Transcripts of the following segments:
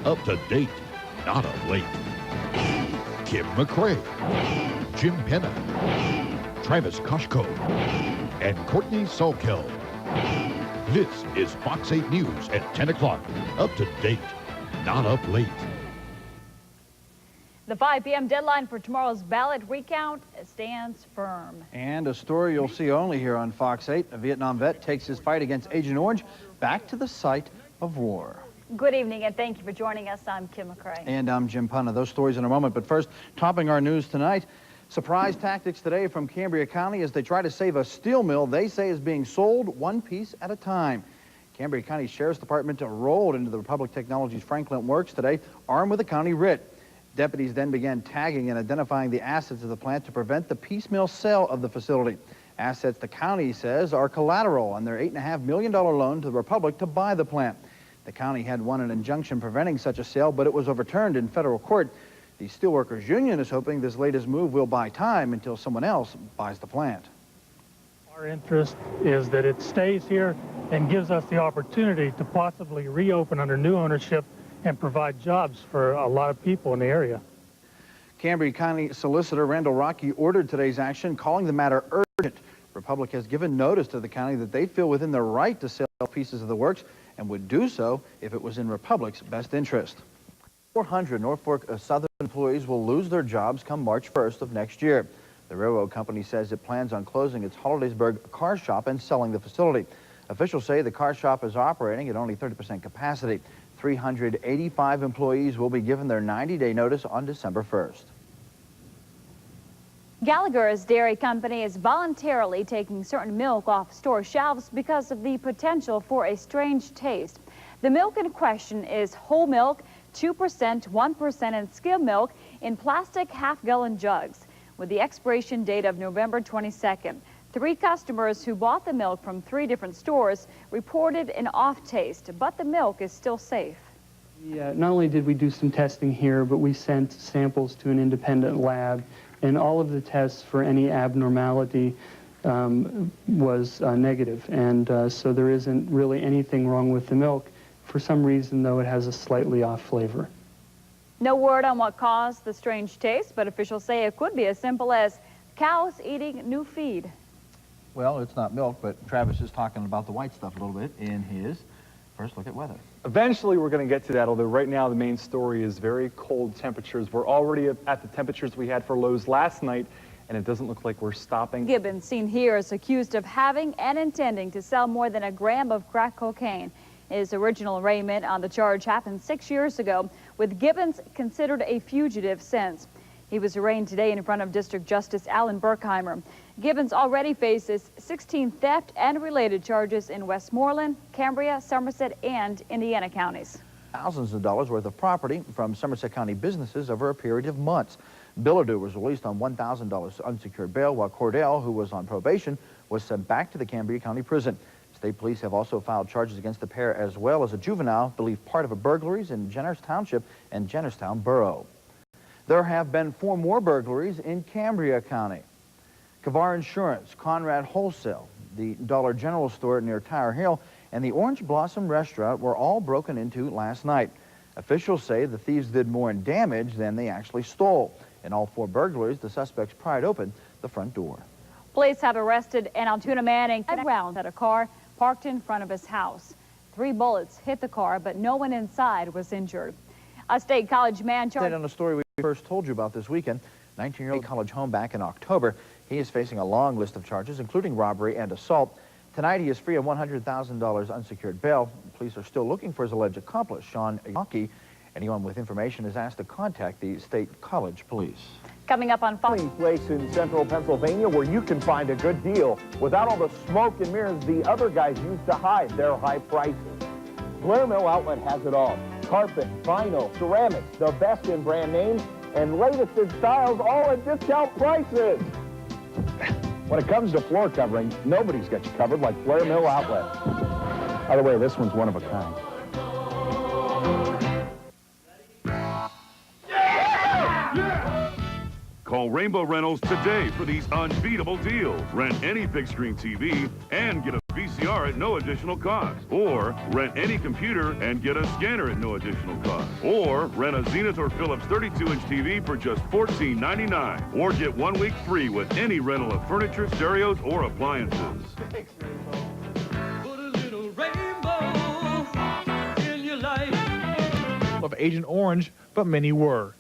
up to date, not up late. Kim McCrae, Jim Penna, Travis Koshko, and Courtney Salkel. This is Fox 8 News at 10 o'clock. Up to date, not up late. The 5 p.m. deadline for tomorrow's ballot recount stands firm. And a story you'll see only here on Fox 8. A Vietnam vet takes his fight against Agent Orange back to the site of war. Good evening, and thank you for joining us. I'm Kim McCrae. And I'm Jim Punna. Those stories in a moment. But first, topping our news tonight, surprise tactics today from Cambria County as they try to save a steel mill they say is being sold one piece at a time. Cambria County Sheriff's Department rolled into the Republic Technologies Franklin Works today, armed with a county writ. Deputies then began tagging and identifying the assets of the plant to prevent the piecemeal sale of the facility. Assets the county says are collateral on their $8.5 million loan to the Republic to buy the plant. The county had won an injunction preventing such a sale, but it was overturned in federal court. The Steelworkers Union is hoping this latest move will buy time until someone else buys the plant. Our interest is that it stays here and gives us the opportunity to possibly reopen under new ownership and provide jobs for a lot of people in the area. Cambria County Solicitor Randall Rocky ordered today's action, calling the matter urgent. Republic has given notice to the county that they feel within their right to sell pieces of the works and would do so if it was in Republic's best interest. 400 Norfolk Southern employees will lose their jobs come March 1st of next year. The railroad company says it plans on closing its Hollidaysburg car shop and selling the facility. Officials say the car shop is operating at only 30% capacity. 385 employees will be given their 90-day notice on December 1st. Gallagher's Dairy Company is voluntarily taking certain milk off store shelves because of the potential for a strange taste. The milk in question is whole milk, 2%, 1%, and skim milk in plastic half-gallon jugs with the expiration date of November 22nd. 3 customers who bought the milk from 3 different stores reported an off taste, but the milk is still safe. Yeah, not only did we do some testing here, but we sent samples to an independent lab, and all of the tests for any abnormality was negative. And so there isn't really anything wrong with the milk. For some reason, though, it has a slightly off flavor. No word on what caused the strange taste, but officials say it could be as simple as cows eating new feed. Well, it's not milk, but Travis is talking about the white stuff a little bit in his first look at weather. Eventually, we're going to get to that, although right now the main story is very cold temperatures. We're already at the temperatures we had for lows last night, and it doesn't look like we're stopping. Gibbons, seen here, is accused of having and intending to sell more than a gram of crack cocaine. His original arraignment on the charge happened 6 years ago, with Gibbons considered a fugitive since. He was arraigned today in front of District Justice Alan Burkheimer. Gibbons already faces 16 theft and related charges in Westmoreland, Cambria, Somerset, and Indiana counties. Thousands of dollars worth of property from Somerset County businesses over a period of months. Bilodeau was released on $1,000 unsecured bail, while Cordell, who was on probation, was sent back to the Cambria County Prison. State police have also filed charges against the pair, as well as a juvenile believed part of a burglaries in Jenners Township and Jennerstown Borough. There have been 4 more burglaries in Cambria County. Kavar Insurance, Conrad Wholesale, the Dollar General store near Tower Hill, and the Orange Blossom Restaurant were all broken into last night. Officials say the thieves did more damage than they actually stole. In all 4 burglaries, the suspects pried open the front door. Police have arrested an Altoona man and rounds at a car parked in front of his house. 3 bullets hit the car, but no one inside was injured. A State College man charged on a story we first told you about this weekend. 19-year-old college home back in October. He is facing a long list of charges, including robbery and assault. Tonight, he is free on $100,000 unsecured bail. Police are still looking for his alleged accomplice, Sean Yockey. Anyone with information is asked to contact the State College Police. Coming up on Fox. Place in central Pennsylvania where you can find a good deal without all the smoke and mirrors the other guys use to hide their high prices. Blair Mill Outlet has it all. Carpet, vinyl, ceramics, the best in brand names, and latest in styles, all at discount prices. When it comes to floor covering, nobody's got you covered like Blair Mill Outlet. By the way, this one's one of a kind. Call Rainbow Rentals today for these unbeatable deals. Rent any big screen TV and get a VCR at no additional cost. Or rent any computer and get a scanner at no additional cost. Or rent a Zenith or Philips 32-inch TV for just $14.99. Or get 1 week free with any rental of furniture, stereos, or appliances. Thanks, Rainbow. Put a little rainbow in your life. Of Agent Orange, but many were.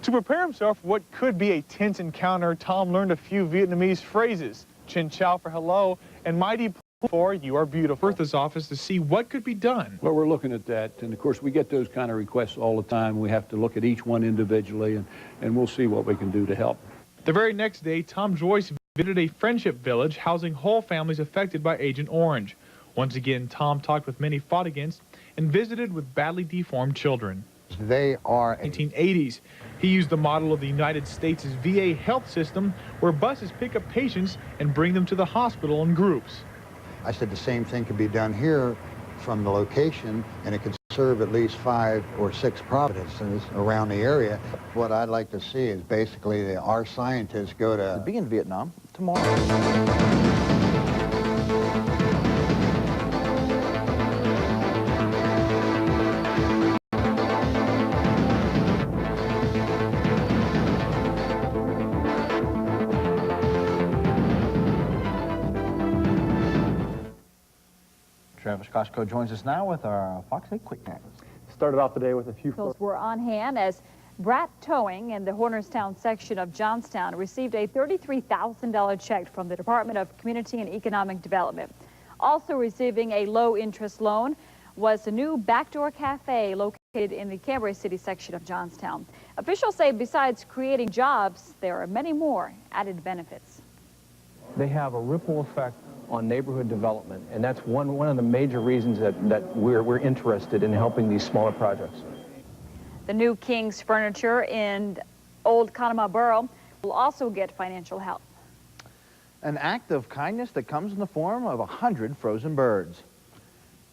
To prepare himself for what could be a tense encounter, Tom learned a few Vietnamese phrases. Chin chow for hello, and mighty for you are beautiful. Bertha's office to see what could be done. Well, we're looking at that, and of course we get those kind of requests all the time. We have to look at each one individually, and we'll see what we can do to help. The very next day, Tom Joyce visited a friendship village housing whole families affected by Agent Orange. Once again, Tom talked with many fought against and visited with badly deformed children. They are 1980s. He used the model of the United States' VA health system, where buses pick up patients and bring them to the hospital in groups. I said the same thing could be done here from the location, and it could serve at least 5 or 6 provinces around the area. What I'd like to see is basically our scientists go to... Be in Vietnam tomorrow. Travis Koshko joins us now with our Fox 8 Quick Tags. Started off the day with a few... Were on hand as Brat Towing in the Hornerstown section of Johnstown received a $33,000 check from the Department of Community and Economic Development. Also receiving a low-interest loan was a new backdoor cafe located in the Cambria City section of Johnstown. Officials say besides creating jobs, there are many more added benefits. They have a ripple effect on neighborhood development, and that's one of the major reasons that we're interested in helping these smaller projects. The new King's Furniture in Old Conemaugh Borough will also get financial help. An act of kindness that comes in the form of 100 frozen birds.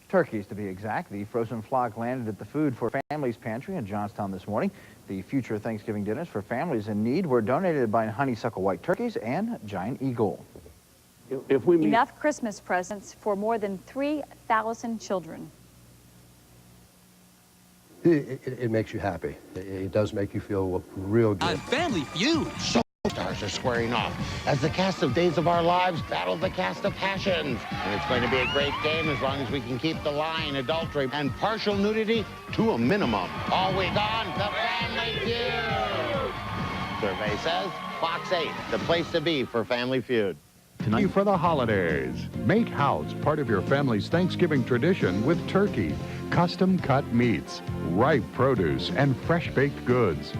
Turkeys, to be exact. The frozen flock landed at the Food for Families Pantry in Johnstown this morning. The future Thanksgiving dinners for families in need were donated by Honeysuckle White Turkeys and Giant Eagle. Enough Christmas presents for more than 3,000 children. It makes you happy. It does make you feel real good. On Family Feud, stars are squaring off as the cast of Days of Our Lives battle the cast of Passions. And it's going to be a great game as long as we can keep the lying, adultery, and partial nudity to a minimum. All week on the Family Feud. Survey says Fox 8, the place to be for Family Feud. Tonight for the holidays. Make house part of your family's Thanksgiving tradition with turkey, custom cut meats, ripe produce, and fresh baked goods.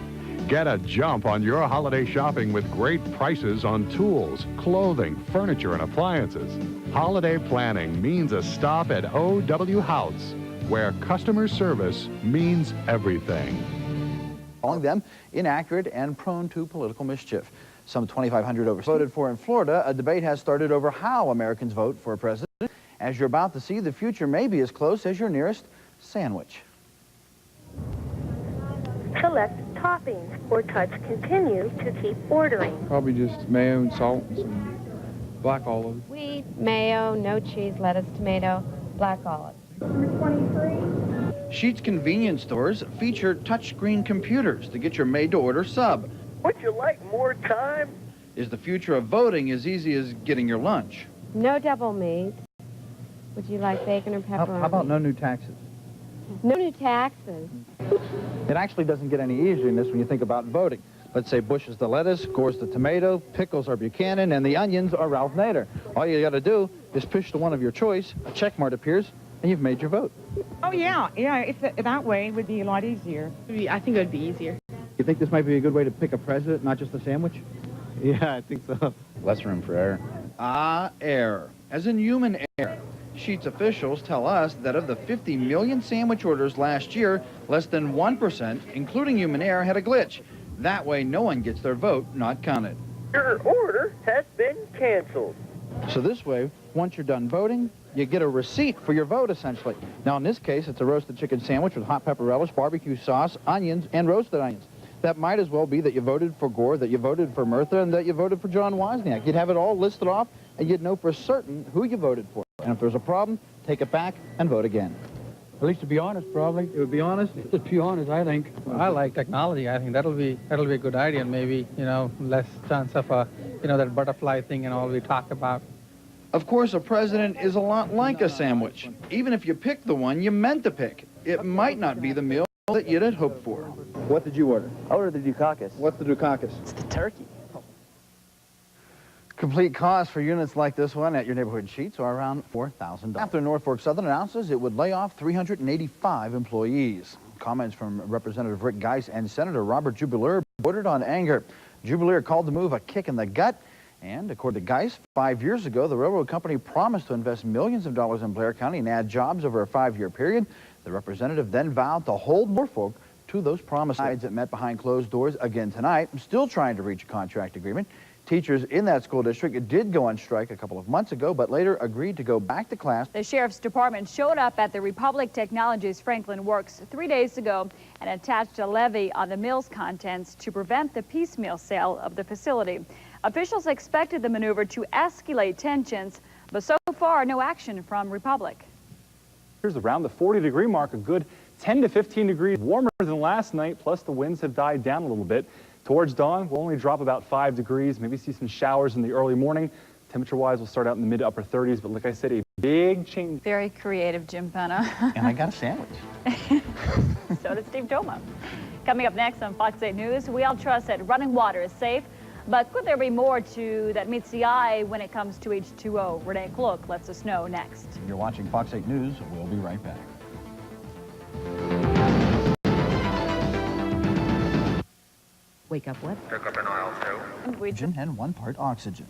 Get a jump on your holiday shopping with great prices on tools, clothing, furniture, and appliances. Holiday planning means a stop at O.W. House, where customer service means everything. Calling them inaccurate and prone to political mischief. Some 2,500 voted for in Florida. A debate has started over how Americans vote for a president. As you're about to see, the future may be as close as your nearest sandwich. Select toppings or touch continue to keep ordering. Probably just mayo and salt and some black olives. Wheat, mayo, no cheese, lettuce, tomato, black olives. Number 23. Sheetz convenience stores feature touchscreen computers to get your made-to-order sub. Would you like more time? Is the future of voting as easy as getting your lunch? No double meat. Would you like bacon or pepperoni? How about no new taxes? No new taxes. It actually doesn't get any easier than this when you think about voting. Let's say Bush is the lettuce, Gore's the tomato, pickles are Buchanan, and the onions are Ralph Nader. All you got to do is push the one of your choice, a check mark appears, and you've made your vote. Oh, yeah. If that way it would be a lot easier. I think it would be easier. You think this might be a good way to pick a president, not just a sandwich? Yeah, I think so. Less room for error. Error. As in human error. Sheetz officials tell us that of the 50 million sandwich orders last year, less than 1%, including human error, had a glitch. That way, no one gets their vote not counted. Your order has been canceled. So this way, once you're done voting, you get a receipt for your vote, essentially. Now, in this case, it's a roasted chicken sandwich with hot pepper relish, barbecue sauce, onions, and roasted onions. That might as well be that you voted for Gore, that you voted for Murtha, and that you voted for John Wozniak. You'd have it all listed off, and you'd know for certain who you voted for. And if there's a problem, take it back and vote again. At least to be honest, probably. It would be honest? To be honest, I think. I like technology. I think that'll be a good idea, and maybe, you know, less chance of that butterfly thing and all we talk about. Of course, a president is a lot like a sandwich. Even if you pick the one you meant to pick, it might not be the meal that you'd had hoped for. What did you order? I ordered the Dukakis. What's the Dukakis? It's the turkey. Complete cost for units like this one at your neighborhood sheets are around $4,000. After Norfolk Southern announces it would lay off 385 employees. Comments from Representative Rick Geis and Senator Robert Jubileer bordered on anger. Jubileer called the move a kick in the gut. And according to Geis, 5 years ago, the railroad company promised to invest millions of dollars in Blair County and add jobs over a 5-year period. The representative then vowed to hold Norfolk to those promises. That met behind closed doors again tonight, still trying to reach a contract agreement. Teachers in that school district did go on strike a couple of months ago, but later agreed to go back to class. The Sheriff's Department showed up at the Republic Technologies Franklin Works 3 days ago and attached a levy on the mill's contents to prevent the piecemeal sale of the facility. Officials expected the maneuver to escalate tensions, but so far no action from Republic. Here's around the 40-degree mark, a good 10 to 15 degrees warmer than last night, plus the winds have died down a little bit. Towards dawn, we'll only drop about 5 degrees, maybe see some showers in the early morning. Temperature-wise, we'll start out in the mid to upper 30s, but like I said, a big change. Very creative, Jim Penna. And I got a sandwich. So did Steve Toma. Coming up next on Fox 8 News, we all trust that running water is safe, but could there be more that meets the eye when it comes to H2O? Renee Klook lets us know next. You're watching Fox 8 News. We'll be right back. Wake up what? Pick up an aisle 2. Nitrogen and 1 part oxygen.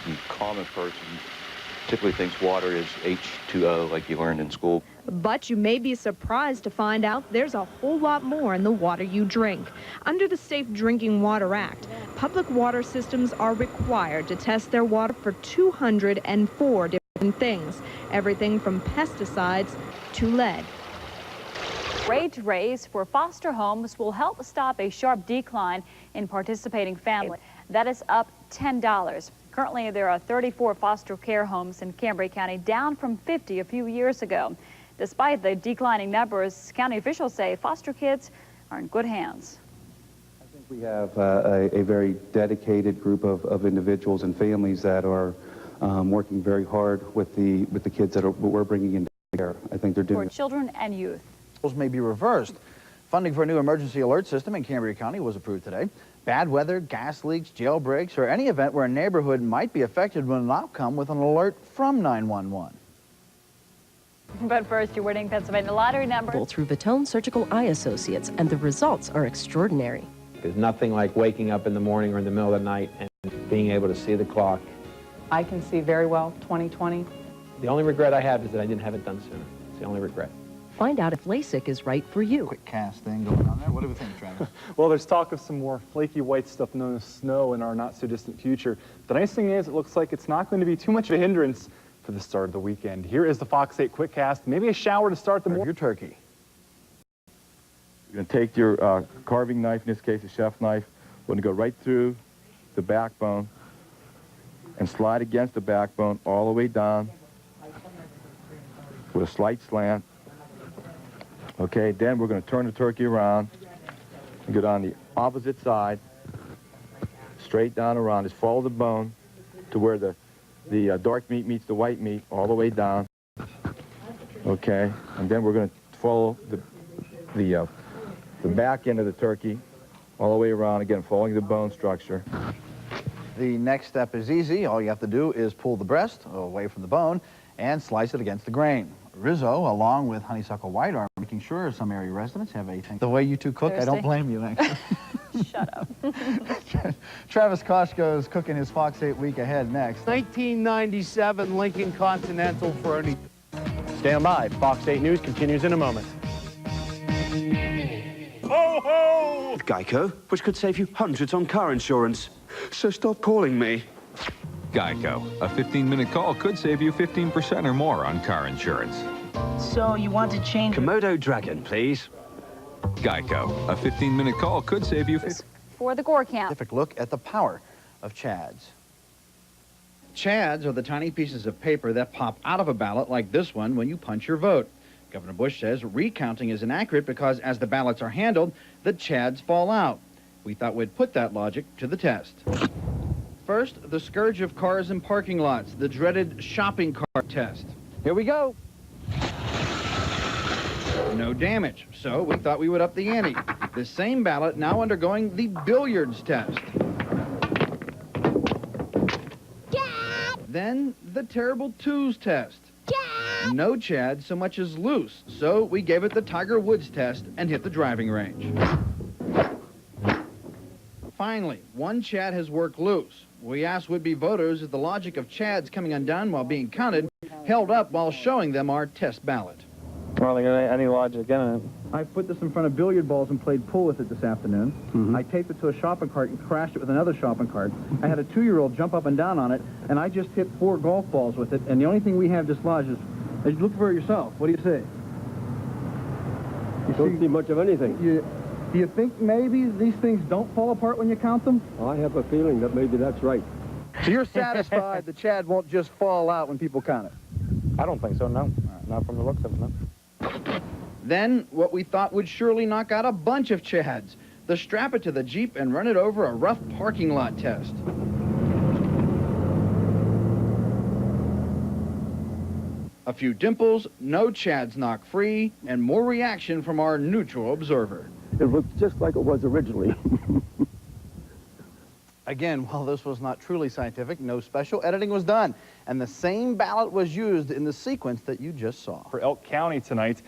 The common person typically thinks water is H2O, like you learned in school. But you may be surprised to find out there's a whole lot more in the water you drink. Under the Safe Drinking Water Act, public water systems are required to test their water for 204 different things, everything from pesticides to lead. Rate raise for foster homes will help stop a sharp decline in participating families. That is up $10. Currently, there are 34 foster care homes in Cambria County, down from 50 a few years ago. Despite the declining numbers, county officials say foster kids are in good hands. I think we have a very dedicated group of individuals and families that are working very hard with the kids that we're bringing into care. I think they're doing for children and youth. May be reversed. Funding for a new emergency alert system in Cambria County was approved today. Bad weather, gas leaks, jailbreaks, or any event where a neighborhood might be affected will not come with an alert from 911. But first, you're winning Pennsylvania lottery numbers. Through Vitone Surgical Eye Associates, and the results are extraordinary. There's nothing like waking up in the morning or in the middle of the night and being able to see the clock. I can see very well 20/20. The only regret I have is that I didn't have it done sooner. It's the only regret. Find out if LASIK is right for you. Quick cast thing going on there. What do we think, Travis? Well, there's talk of some more flaky white stuff known as snow in our not-so-distant future. The nice thing is it looks like it's not going to be too much of a hindrance for the start of the weekend. Here is the Fox 8 quick cast. Maybe a shower to start the morning. Your turkey. You're going to take your carving knife, in this case a chef knife. We're going to go right through the backbone and slide against the backbone all the way down with a slight slant. Okay, then we're going to turn the turkey around and get on the opposite side, straight down around. Just follow the bone to where the dark meat meets the white meat, all the way down. Okay, and then we're going to follow the back end of the turkey all the way around, again, following the bone structure. The next step is easy. All you have to do is pull the breast away from the bone and slice it against the grain. Rizzo, along with honeysuckle white, are making sure some area residents have a thing. The way you two cook, Thursday. I don't blame you, actually. Shut up. Travis Koshko is cooking his Fox 8 week ahead next. 1997 Lincoln Continental for only... Stand by. Fox 8 News continues in a moment. Ho, ho! Geico, which could save you hundreds on car insurance. So stop calling me. Geico. A 15-minute call could save you 15% or more on car insurance. So you want to change... Komodo Dragon, please. Geico. A 15-minute call could save you... for the Gore Camp. Specific look at the power of chads. Chads are the tiny pieces of paper that pop out of a ballot like this one when you punch your vote. Governor Bush says recounting is inaccurate because as the ballots are handled, the chads fall out. We thought we'd put that logic to the test. First, the scourge of cars in parking lots, the dreaded shopping cart test. Here we go. No damage, so we thought we would up the ante. The same ballot now undergoing the billiards test. Then the terrible twos test. No chad so much as loose, so we gave it the Tiger Woods test and hit the driving range. Finally, one chad has worked loose. We asked would-be voters if the logic of chads coming undone while being counted held up while showing them our test ballot. Well, there ain't any logic in it. I put this in front of billiard balls and played pool with it this afternoon. I taped it to a shopping cart and crashed it with another shopping cart. I had a 2-year-old jump up and down on it, and I just hit 4 golf balls with it, and the only thing we have dislodged is look for it yourself. What do you say? You don't see much of anything. Do you think maybe these things don't fall apart when you count them? I have a feeling that maybe that's right. So you're satisfied the chad won't just fall out when people count it? I don't think so, no. Not from the looks of it, no. Then, what we thought would surely knock out a bunch of chads, the strap it to the Jeep and run it over a rough parking lot test. A few dimples, no chads knock free, and more reaction from our neutral observer. It looks just like it was originally. Again, while this was not truly scientific, no special editing was done, and the same ballot was used in the sequence that you just saw. For Elk County tonight,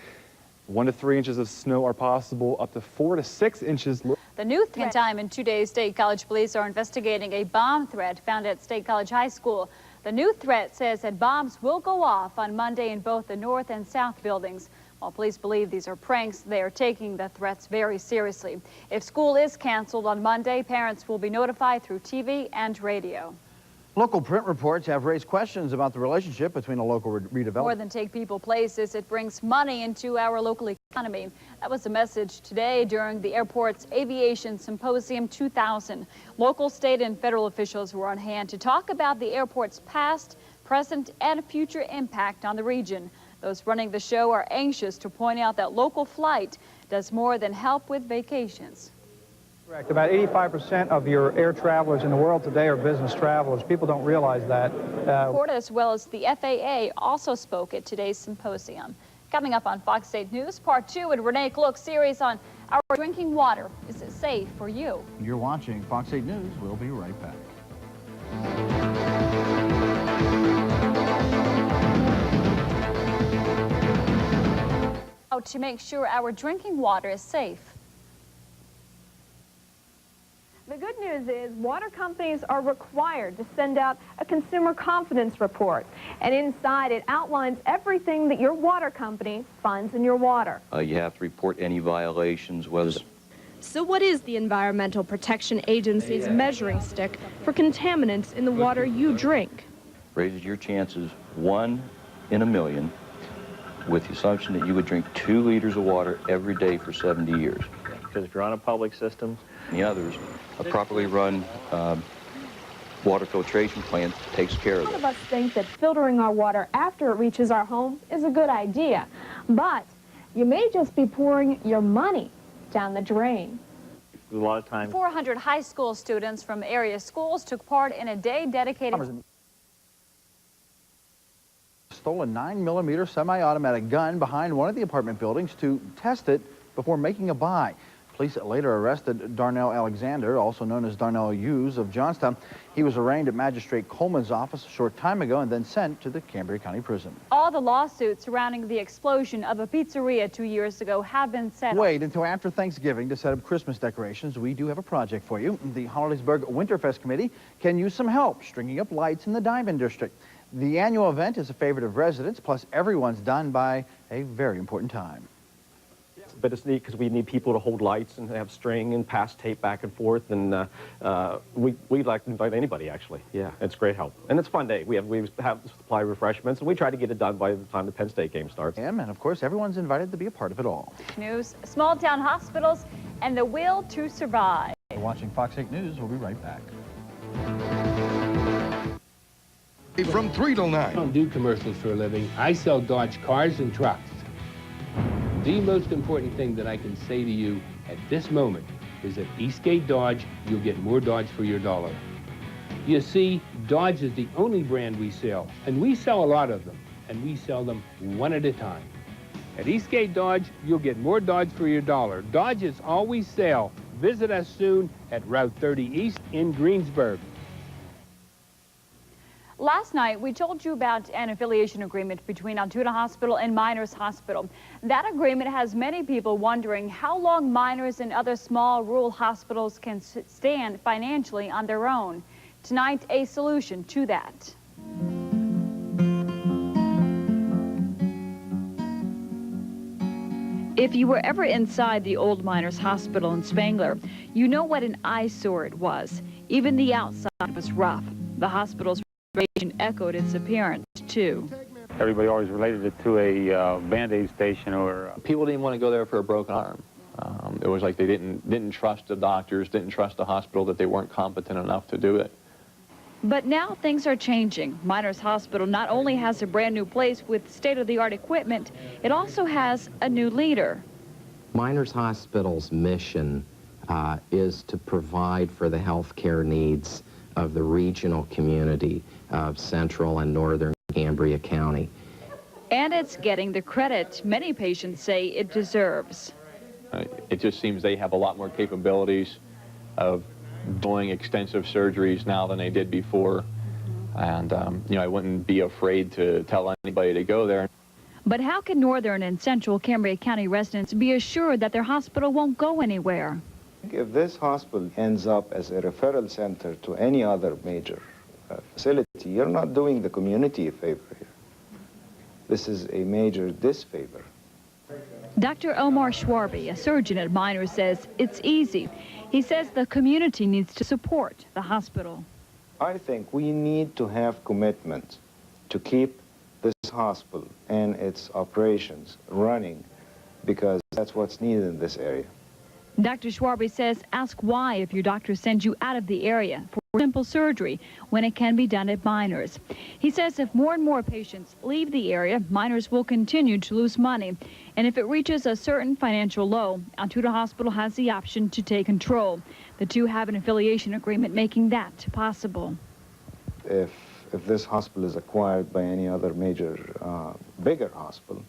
1 to 3 inches of snow are possible, up to 4 to 6 inches. The new threat time in 2 days, State College police are investigating a bomb threat found at State College High School. The new threat says that bombs will go off on Monday in both the north and south buildings. While police believe these are pranks, they are taking the threats very seriously. If school is canceled on Monday, parents will be notified through TV and radio. Local print reports have raised questions about the relationship between a local redevelopment. More than take people places, it brings money into our local economy. That was the message today during the airport's Aviation Symposium 2000. Local, state, and federal officials were on hand to talk about the airport's past, present, and future impact on the region. Those running the show are anxious to point out that local flight does more than help with vacations. Correct. About 85% of your air travelers in the world today are business travelers. People don't realize that. Port as well as the FAA also spoke at today's symposium. Coming up on Fox 8 News, Part 2 in Renee Klook's series on our drinking water. Is it safe for you? You're watching Fox 8 News. We'll be right back. To make sure our drinking water is safe. The good news is water companies are required to send out a consumer confidence report. And inside it outlines everything that your water company finds in your water. You have to report any violations, whether... So what is the Environmental Protection Agency's measuring stick for contaminants in the water you drink? Raises your chances 1 in a million, with the assumption that you would drink 2 liters of water every day for 70 years. Because if you're on a public system, The others, a properly run water filtration plant takes care of Some it. of us think that filtering our water after it reaches our home is a good idea, but you may just be pouring your money down the drain. a lot of times... 400 high school students from area schools took part in a day dedicated... Stole a 9mm semi-automatic gun behind one of the apartment buildings to test it before making a buy. Police later arrested Darnell Alexander, also known as Darnell Hughes of Johnstown. He was arraigned at Magistrate Coleman's office a short time ago and then sent to the Cambria County Prison. All the lawsuits surrounding the explosion of a pizzeria 2 years ago have been settled. Wait until after Thanksgiving to set up Christmas decorations. We do have a project for you. The Hollidaysburg Winterfest Committee can use some help stringing up lights in the Diamond District. The annual event is a favorite of residents, plus everyone's done by a very important time. But it's neat because we need people to hold lights and have string and pass tape back and forth, and we'd like to invite anybody, actually. Yeah, it's great help. And it's a fun day. We have supply refreshments, and we try to get it done by the time the Penn State game starts. And of course, everyone's invited to be a part of it all. News, small town hospitals, and the will to survive. You're watching Fox 8 News. We'll be right back. From 3 till 9. I don't do commercials for a living. I sell Dodge cars and trucks. The most important thing that I can say to you at this moment is that Eastgate Dodge, you'll get more Dodge for your dollar. You see, Dodge is the only brand we sell, and we sell a lot of them, and we sell them one at a time. At Eastgate Dodge, you'll get more Dodge for your dollar. Dodge is all we sell. Visit us soon at Route 30 East in Greensburg. Last night, we told you about an affiliation agreement between Altoona Hospital and Miners Hospital. That agreement has many people wondering how long Miners and other small rural hospitals can stand financially on their own. Tonight, a solution to that. If you were ever inside the old Miners Hospital in Spangler, you know what an eyesore it was. Even the outside was rough. The hospital's reputation echoed its appearance, too. Everybody always related it to a Band-Aid station or... People didn't want to go there for a broken arm. It was like they didn't trust the doctors, didn't trust the hospital, that they weren't competent enough to do it. But now things are changing. Miners Hospital not only has a brand new place with state-of-the-art equipment, it also has a new leader. Miners Hospital's mission is to provide for the health care needs of the regional community of central and northern Cambria County. And it's getting the credit many patients say it deserves. It just seems they have a lot more capabilities of doing extensive surgeries now than they did before. And, you know, I wouldn't be afraid to tell anybody to go there. But how can northern and central Cambria County residents be assured that their hospital won't go anywhere? If this hospital ends up as a referral center to any other major facility, you're not doing the community a favor here. This is a major disfavor. Dr. Omar Schwarby, a surgeon at Miners, says it's easy. He says the community needs to support the hospital. I think we need to have commitment to keep this hospital and its operations running, because that's what's needed in this area. Dr. Schwarby says ask why if your doctor sends you out of the area for simple surgery when it can be done at Miners. He says if more and more patients leave the area, Miners will continue to lose money. And if it reaches a certain financial low, Altoona Hospital has the option to take control. The two have an affiliation agreement making that possible. If this hospital is acquired by any other major, bigger hospital,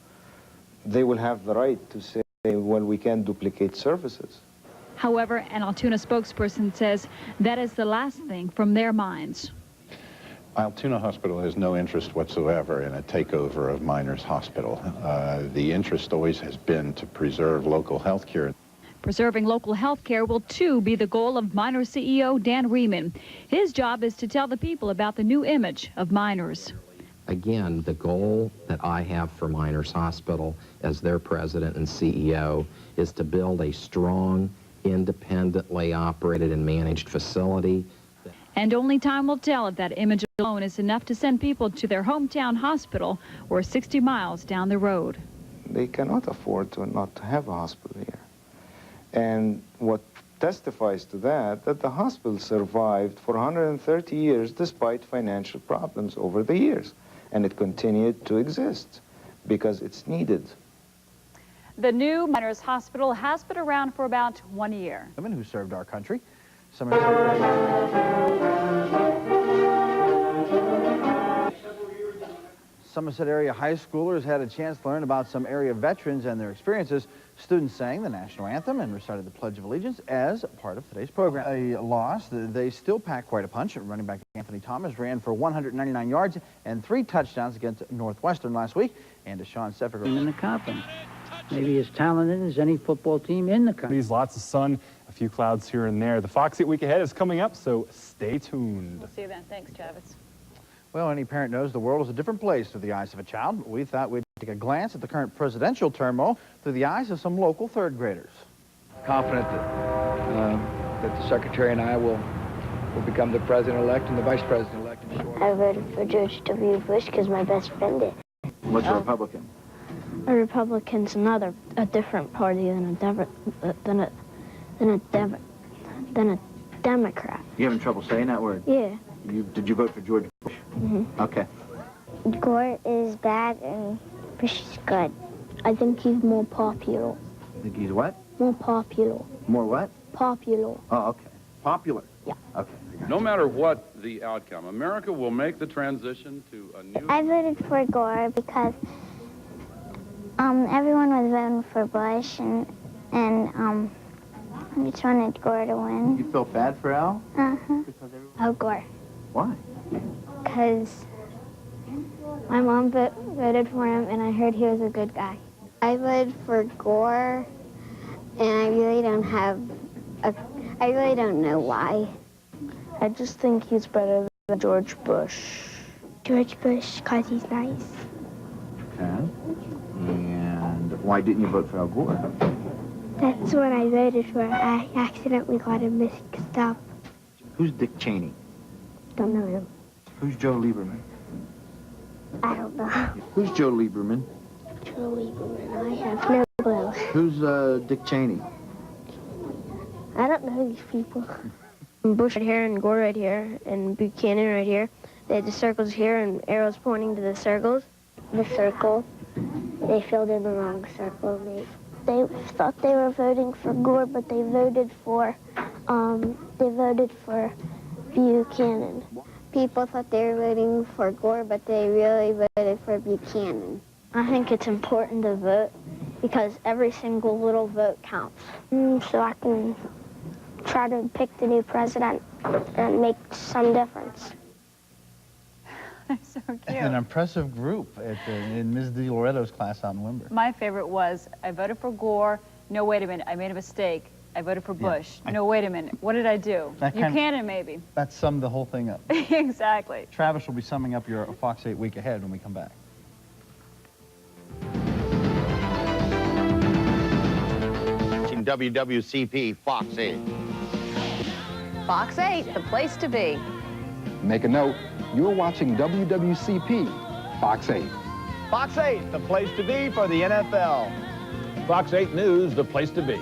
they will have the right to say, well, we can't duplicate services. However, an Altoona spokesperson says that is the last thing from their minds. Altoona Hospital has no interest whatsoever in a takeover of Miners Hospital. The interest always has been to preserve local health care. Preserving local health care will, too, be the goal of Miners CEO Dan Riemann. His job is to tell the people about the new image of Miners. Again, the goal that I have for Miners Hospital as their president and CEO is to build a strong, independently operated and managed facility. And only time will tell if that image alone is enough to send people to their hometown hospital or 60 miles down the road. They cannot afford to not to have a hospital here. And what testifies to that the hospital survived for 130 years despite financial problems over the years. And it continued to exist because it's needed. The new Miners Hospital has been around for about 1 year. Women who served our country. Somerset area high schoolers had a chance to learn about some area veterans and their experiences. Students sang the national anthem and recited the Pledge of Allegiance as part of today's program. A loss, they still packed quite a punch. Running back Anthony Thomas ran for 199 yards and 3 touchdowns against Northwestern last week. And Deshaun Seffer in the conference. Maybe as talented as any football team in the country. Lots of sun, a few clouds here and there. The Fox 8 week ahead is coming up, so stay tuned. We'll see you then. Thanks, Travis. Well, any parent knows the world is a different place through the eyes of a child. We thought we'd take a glance at the current presidential turmoil through the eyes of some local third graders. Confident that the Secretary and I will become the President-elect and the Vice President-elect. I voted for George W. Bush because my best friend did. What's a Republican? A Republican's a different party than a than a Democrat. You having trouble saying that word? Yeah. Did you vote for George Bush? Mm-hmm. Okay. Gore is bad and Bush is good. I think he's more popular. Think he's what? More popular. More what? Popular. Oh, okay. Popular. Yeah. Okay. No matter what the outcome, America will make the transition to a new... I voted for Gore because everyone was voting for Bush, and I just wanted Gore to win. You feel bad for Al? Uh-huh. Oh, Gore. Why? Because my mom voted for him, and I heard he was a good guy. I voted for Gore, and I really don't know why. I just think he's better than George Bush. George Bush, because he's nice. Okay. And why didn't you vote for Al Gore? That's what I voted for. I accidentally got him mixed up. Who's Dick Cheney? Don't know him. Who's Joe Lieberman? I don't know. Who's Joe Lieberman? Joe Lieberman, I have no clue. Who's Dick Cheney? I don't know these people. Bush right here and Gore right here and Buchanan right here. They had the circles here and arrows pointing to the circles. The circle, they filled in the wrong circle. They thought they were voting for Gore, but they voted for Buchanan. People thought they were voting for Gore, but they really voted for Buchanan. I think it's important to vote because every single little vote counts. So I can try to pick the new president and make some difference. So cute. An impressive group in Ms. DiLoretto's class out in Wimber. My favorite was, I voted for Gore. No, wait a minute, I made a mistake. I voted for Bush. No, wait a minute, what did I do? Buchanan, maybe. That summed the whole thing up. Exactly. Travis will be summing up your Fox 8 week ahead when we come back. WWCP Fox 8. Fox 8, the place to be. Make a note, you're watching WWCP Fox 8. Fox 8, the place to be for the NFL. Fox 8 News, the place to be.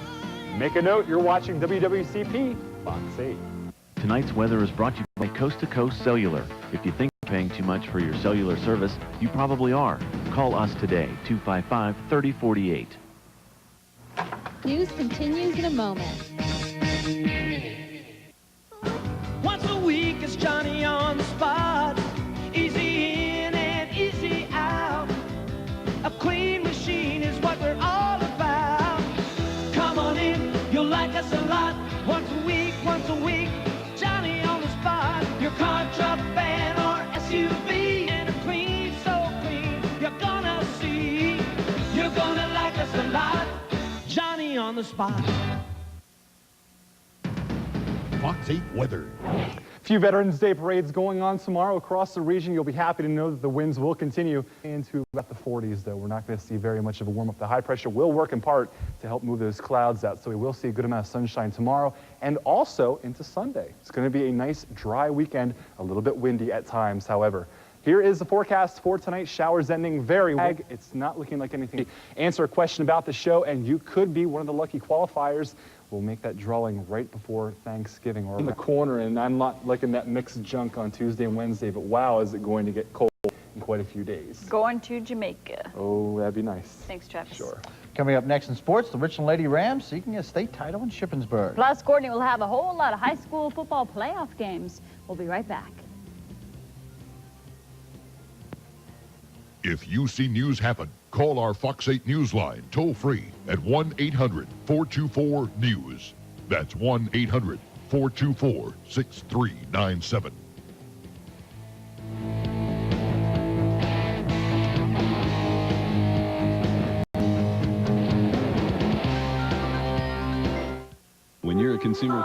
Make a note, you're watching WWCP Fox 8. Tonight's weather is brought to you by Coast to Coast Cellular. If you think you're paying too much for your cellular service, you probably are. Call us today, 255-3048. News continues in a moment. Once a week it's Johnny on the spot. Easy in and easy out. A clean machine is what we're all about. Come on in, you'll like us a lot. Once a week, Johnny on the spot. Your car, truck, van, or SUV. And a clean, so clean, you're gonna see. You're gonna like us a lot. Johnny on the spot. Fox 8 weather. A few Veterans Day parades going on tomorrow across the region. You'll be happy to know that the winds will continue into about the 40s, though. We're not going to see very much of a warm-up. The high pressure will work in part to help move those clouds out, so we will see a good amount of sunshine tomorrow and also into Sunday. It's going to be a nice dry weekend, a little bit windy at times, however. Here is the forecast for tonight. Showers ending very vague. It's not looking like anything. Answer a question about the show, and you could be one of the lucky qualifiers. We'll make that drawing right before Thanksgiving or in the corner, and I'm not liking that mixed junk on Tuesday and Wednesday, but wow, is it going to get cold in quite a few days. Going to Jamaica. Oh, that'd be nice. Thanks, Travis. Sure. Coming up next in sports, the Richland Lady Rams seeking a state title in Shippensburg. Plus, Courtney will have a whole lot of high school football playoff games. We'll be right back. If you see news happen, call our Fox 8 News line toll-free at 1-800-424-NEWS. That's 1-800-424-6397. When you're a consumer...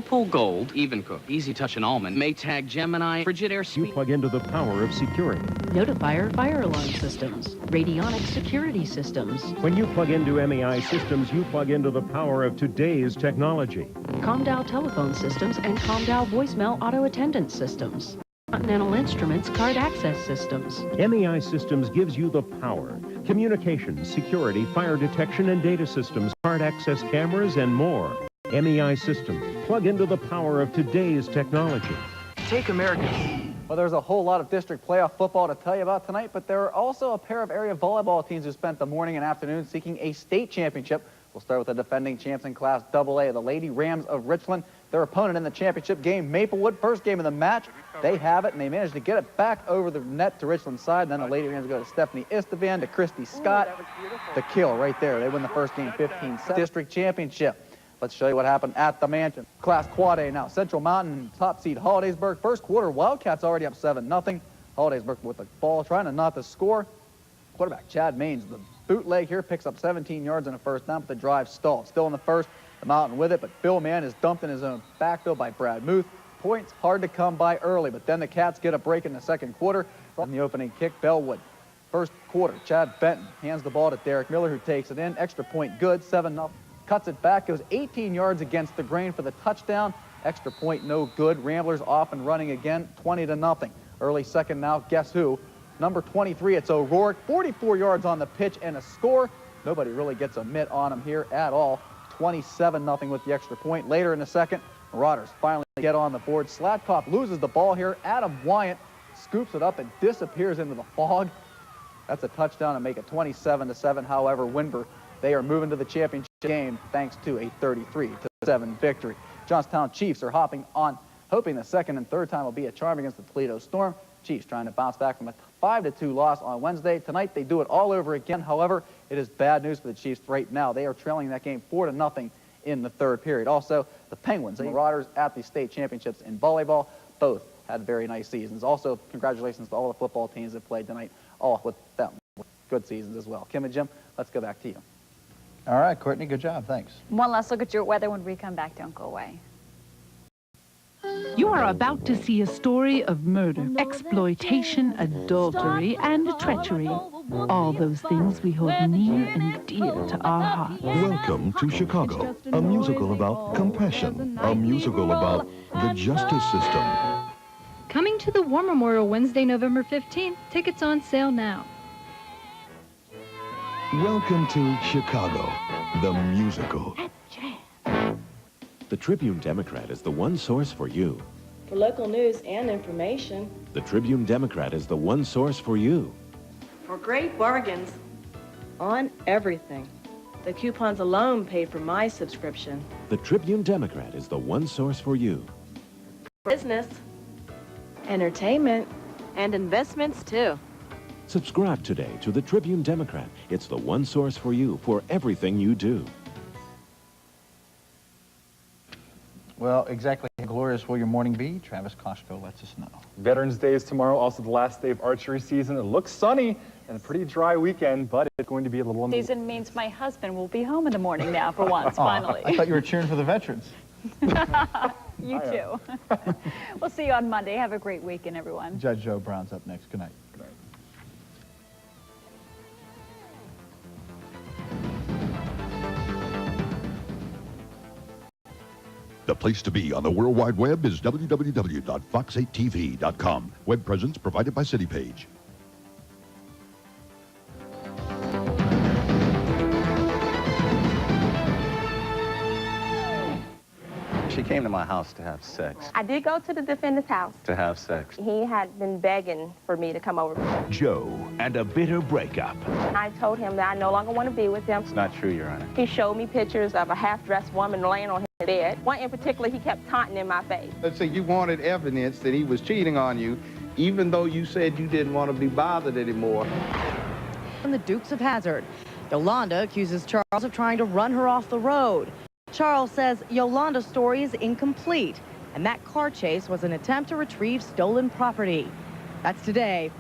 Whirlpool Gold, Even Cook, Easy Touch and Almond, Maytag Gemini, Frigidaire Speed. You plug into the power of security. Notifier fire alarm systems, radionic security systems. When you plug into MEI systems, you plug into the power of today's technology. ComDow telephone systems and ComDow voicemail auto attendance systems. Continental Instruments card access systems. MEI Systems gives you the power. Communications, security, fire detection and data systems, card access cameras, and more. MEI Systems. Plug into the power of today's technology. Take America. Well, there's a whole lot of district playoff football to tell you about tonight, but there are also a pair of area volleyball teams who spent the morning and afternoon seeking a state championship. We'll start with the defending champs in Class AA, the Lady Rams of Richland. Their opponent in the championship game, Maplewood, first game of the match. They have it, and they managed to get it back over the net to Richland's side. Then the Lady Rams go to Stephanie Istovan, to Christy Scott. The kill right there. They win the first game 15-7. District championship. Let's show you what happened at the Mansion. Class Quad A now. Central Mountain, top seed Hollidaysburg. First quarter, Wildcats already up 7-0. Hollidaysburg with the ball, trying to knot the score. Quarterback Chad Maines, the bootleg here, picks up 17 yards and a first down, but the drive stalled. Still in the first, the Mountain with it, but Bill Mann is dumped in his own backfield by Brad Muth. Points hard to come by early, but then the Cats get a break in the second quarter from the opening kick. Bellwood. First quarter, Chad Benton hands the ball to Derek Miller, who takes it in. Extra point good, 7-0. Cuts it back, goes 18 yards against the grain for the touchdown. Extra point no good. Ramblers off and running again, 20-0. Early second now, guess who? Number 23, it's O'Rourke. 44 yards on the pitch and a score. Nobody really gets a mitt on him here at all. 27-0 with the extra point. Later in the second, Marauders finally get on the board. Slatkoff loses the ball here. Adam Wyant scoops it up and disappears into the fog. That's a touchdown to make it 27-7. However, Winburn, they are moving to the championship game thanks to a 33-7 victory. Johnstown Chiefs are hoping on, hoping the second and third time will be a charm against the Toledo Storm. Chiefs trying to bounce back from a 5-2 loss on Wednesday. Tonight they do it all over again. However, it is bad news for the Chiefs right now. They are trailing that game 4-0 in the third period. Also, the Penguins and Marauders at the state championships in volleyball both had very nice seasons. Also, congratulations to all the football teams that played tonight, all with them good seasons as well. Kim and Jim, let's go back to you. All right, Courtney, good job. Thanks. One last look at your weather when we come back. Don't go away. You are about to see a story of murder, exploitation, adultery, and treachery. All those things we hold near and dear to our hearts. Welcome to Chicago, a musical about compassion, a musical about the justice system. Coming to the War Memorial Wednesday, November 15th. Tickets on sale now. Welcome to Chicago, the musical. The Tribune Democrat is the one source for you. For local news and information. The Tribune Democrat is the one source for you. For great bargains on everything. The coupons alone paid for my subscription. The Tribune Democrat is the one source for you. Business, entertainment, and investments too. Subscribe today to the Tribune Democrat. It's the one source for you for everything you do. Well, exactly how glorious will your morning be? Travis Koshko lets us know. Veterans Day is tomorrow, also the last day of archery season. It looks sunny and a pretty dry weekend, but it's going to be a little... Season means my husband will be home in the morning now for once, finally. I thought you were cheering for the veterans. You too. We'll see you on Monday. Have a great weekend, everyone. Judge Joe Brown's up next. Good night. Good night. The place to be on the World Wide Web is www.fox8tv.com. Web presence provided by CityPage. She came to my house to have sex. I did go to the defendant's house. To have sex. He had been begging for me to come over. Joe and a bitter breakup. I told him that I no longer want to be with him. It's not true, Your Honor. He showed me pictures of a half-dressed woman laying on his bed. One in particular, he kept taunting in my face. Let's say you wanted evidence that he was cheating on you, even though you said you didn't want to be bothered anymore. From the Dukes of Hazzard, Yolanda accuses Charles of trying to run her off the road. Charles says Yolanda's story is incomplete, and that car chase was an attempt to retrieve stolen property. That's today.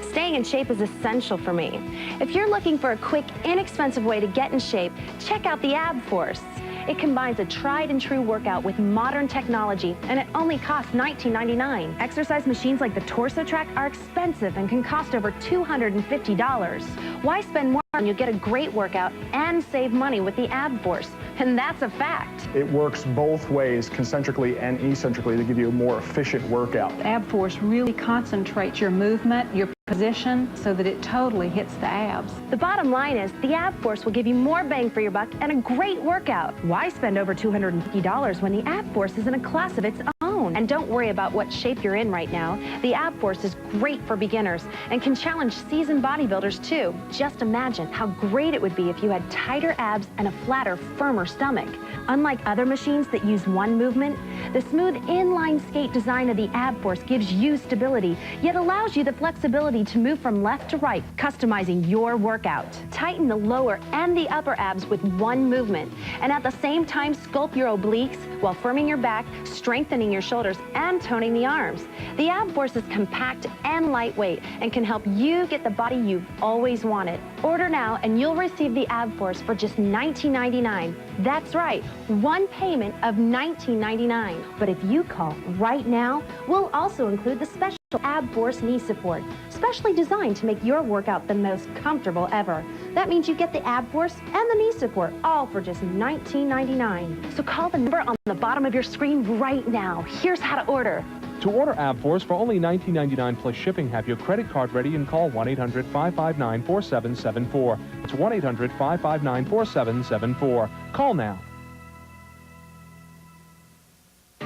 Staying in shape is essential for me. If you're looking for a quick, inexpensive way to get in shape, check out the Ab Force. It combines a tried and true workout with modern technology, and it only costs $19.99. Exercise machines like the Torso Track are expensive and can cost over $250. Why spend more when you get a great workout and save money with the Ab Force? And that's a fact. It works both ways, concentrically and eccentrically, to give you a more efficient workout. Ab Force really concentrates your movement, your position, so that it totally hits the abs. The bottom line is the Ab Force will give you more bang for your buck and a great workout. Why spend over $250 when the Ab Force is in a class of its own? And don't worry about what shape you're in right now. The Ab Force is great for beginners and can challenge seasoned bodybuilders too. Just imagine how great it would be if you had tighter abs and a flatter, firmer stomach. Unlike other machines that use one movement, the smooth inline skate design of the Ab Force gives you stability, yet allows you the flexibility to move from left to right, customizing your workout. Tighten the lower and the upper abs with one movement, and at the same time sculpt your obliques while firming your back, strengthening your shoulders, and toning the arms. The Ab Force is compact and lightweight and can help you get the body you've always wanted. Order now and you'll receive the Ab Force for just $19.99. That's right, one payment of $19.99. But if you call right now, we'll also include the special Ab Force knee support, specially designed to make your workout the most comfortable ever. That means you get the Ab Force and the knee support, all for just $19.99. So call the number on the bottom of your screen right now. Here's how to order. To order Ab Force for only $19.99 plus shipping, have your credit card ready and call 1-800-559-4774. It's 1-800-559-4774. Call now.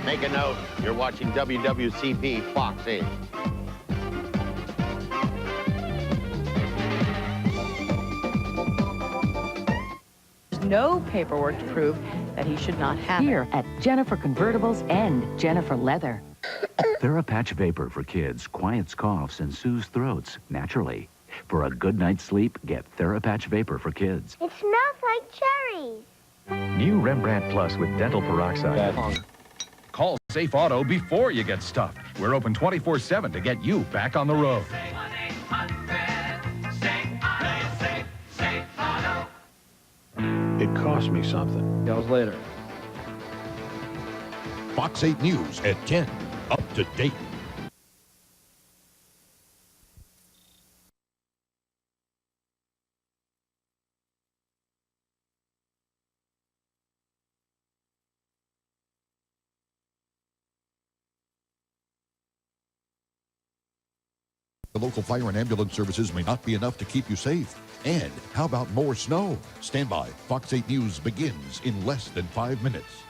Make a note, you're watching WWCP Fox 8. There's no paperwork to prove that he should not have Here at Jennifer Convertibles and Jennifer Leather. Therapatch Vapor for kids quiets coughs and soothes throats naturally. For a good night's sleep, get Therapatch Vapor for kids. It smells like cherries. New Rembrandt Plus with dental peroxide. Call Safe Auto before you get stuffed. We're open 24/7 to get you back on the road. It cost me something. Hours later. Fox 8 News at 10. Up to date. The local fire and ambulance services may not be enough to keep you safe. And how about more snow? Stand by. Fox 8 News begins in less than 5 minutes.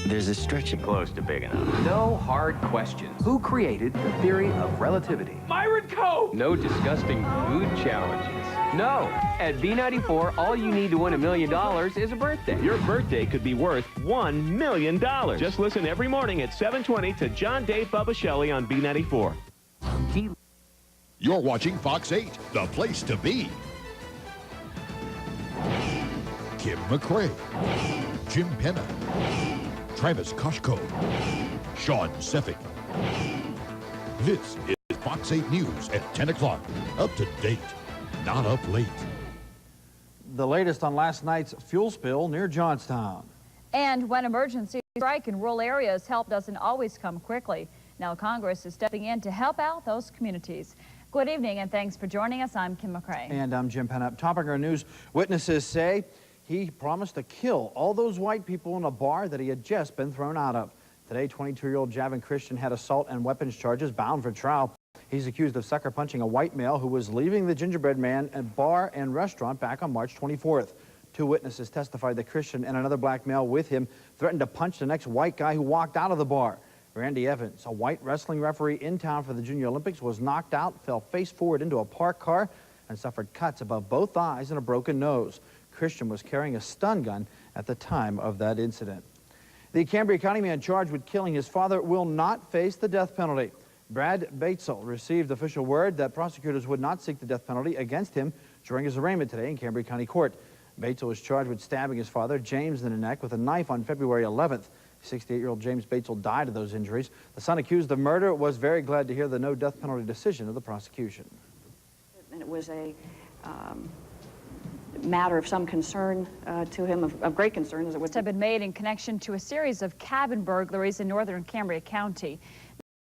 There's a stretch of close to big enough. No hard questions. Who created the theory of relativity? Myron Coe! No disgusting food challenges. No. At B94, all you need to win $1 million is a birthday. Your birthday could be worth $1 million. Just listen every morning at 7:20 to John Dave Bubba Shelley on B94. You're watching Fox 8, the place to be. Kim McRae, Jim Penna, Travis Koshko, Sean Seffick. This is Fox 8 News at 10 o'clock. Up to date, not up late. The latest on last night's fuel spill near Johnstown. And when emergency strike in rural areas, help doesn't always come quickly. Now Congress is stepping in to help out those communities. Good evening and thanks for joining us. I'm Kim McRae. And I'm Jim Penna. Topping our news, witnesses say he promised to kill all those white people in a bar that he had just been thrown out of. Today, 22-year-old Javin Christian had assault and weapons charges bound for trial. He's accused of sucker punching a white male who was leaving the Gingerbread Man bar and restaurant back on March 24th. Two witnesses testified that Christian and another black male with him threatened to punch the next white guy who walked out of the bar. Randy Evans, a white wrestling referee in town for the Junior Olympics, was knocked out, fell face forward into a parked car, and suffered cuts above both eyes and a broken nose. Christian was carrying a stun gun at the time of that incident. The Cambria County man charged with killing his father will not face the death penalty. Brad Batesel received official word that prosecutors would not seek the death penalty against him during his arraignment today in Cambria County Court. Batesel was charged with stabbing his father, James, in the neck with a knife on February 11th. 68-year-old James Batesel died of those injuries. The son accused of murder was very glad to hear the no death penalty decision of the prosecution. And it was a matter of some concern to him, of great concern as it would. Have been made in connection to a series of cabin burglaries in northern Cambria County.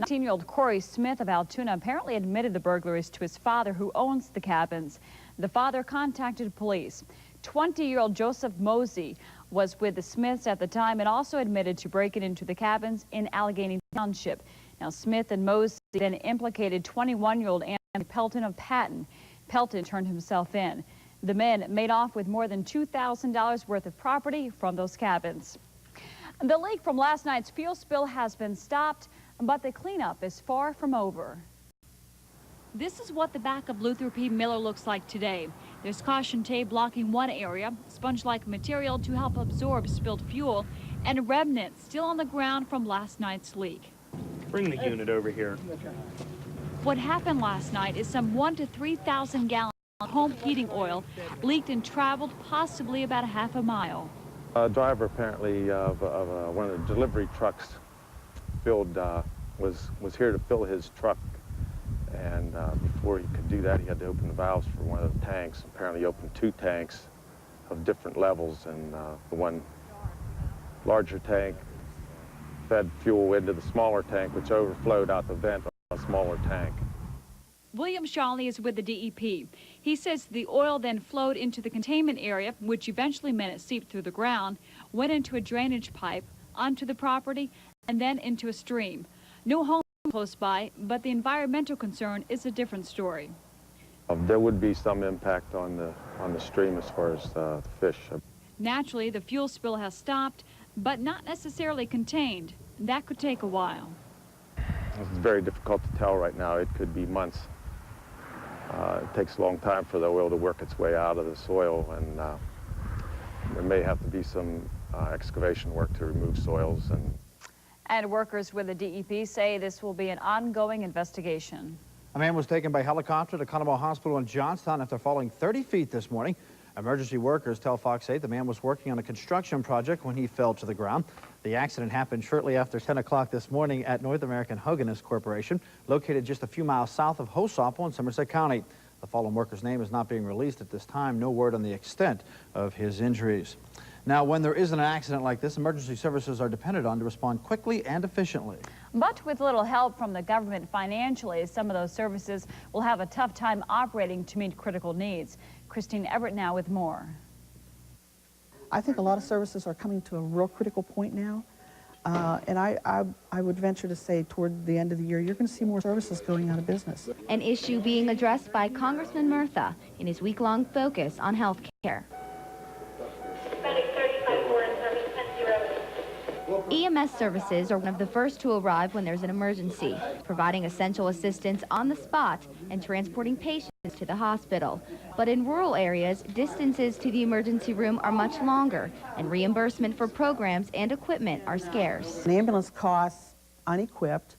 19-year-old Corey Smith of Altoona apparently admitted the burglaries to his father, who owns the cabins. The father contacted police. 20-year-old Joseph Mosey was with the Smiths at the time and also admitted to breaking into the cabins in Allegheny Township. Now, Smith and Mosey then implicated 21-year-old Anthony Pelton of Patton. Pelton turned himself in. The men made off with more than $2,000 worth of property from those cabins. The leak from last night's fuel spill has been stopped, but the cleanup is far from over. This is what the back of Luther P. Miller looks like today. There's caution tape blocking one area, sponge-like material to help absorb spilled fuel, and remnants still on the ground from last night's leak. Bring the unit over here. What happened last night is some 1,000 to 3,000 gallons of home heating oil leaked and traveled possibly about a half a mile. A driver apparently of one of the delivery trucks was here to fill his truck, and before he could do that, he had to open the valves for one of the tanks. Apparently he opened 2 tanks of different levels, and the one larger tank fed fuel into the smaller tank, which overflowed out the vent on a smaller tank. William Shawley is with the DEP. He says the oil then flowed into the containment area, which eventually meant it seeped through the ground, went into a drainage pipe, onto the property, and then into a stream. No home close by, but the environmental concern is a different story. There would be some impact on the stream as far as the fish. Naturally, the fuel spill has stopped, but not necessarily contained. That could take a while. It's very difficult to tell right now. It could be months. It takes a long time for the oil to work its way out of the soil, and there may have to be some excavation work to remove soils. And workers with the DEP say this will be an ongoing investigation. A man was taken by helicopter to Conemaugh Hospital in Johnstown after falling 30 feet this morning. Emergency workers tell Fox 8 the man was working on a construction project when he fell to the ground. The accident happened shortly after 10 o'clock this morning at North American Hoganist Corporation, located just a few miles south of Hosopo in Somerset County. The fallen worker's name is not being released at this time. No word on the extent of his injuries. Now, when there is an accident like this, emergency services are depended on to respond quickly and efficiently. But with little help from the government financially, some of those services will have a tough time operating to meet critical needs. Christine Everett now with more. I think a lot of services are coming to a real critical point now. And I would venture to say toward the end of the year, you're going to see more services going out of business. An issue being addressed by Congressman Murtha in his week-long focus on health care. EMS services are one of the first to arrive when there's an emergency, providing essential assistance on the spot and transporting patients to the hospital. But in rural areas, distances to the emergency room are much longer, and reimbursement for programs and equipment are scarce. An ambulance costs, unequipped,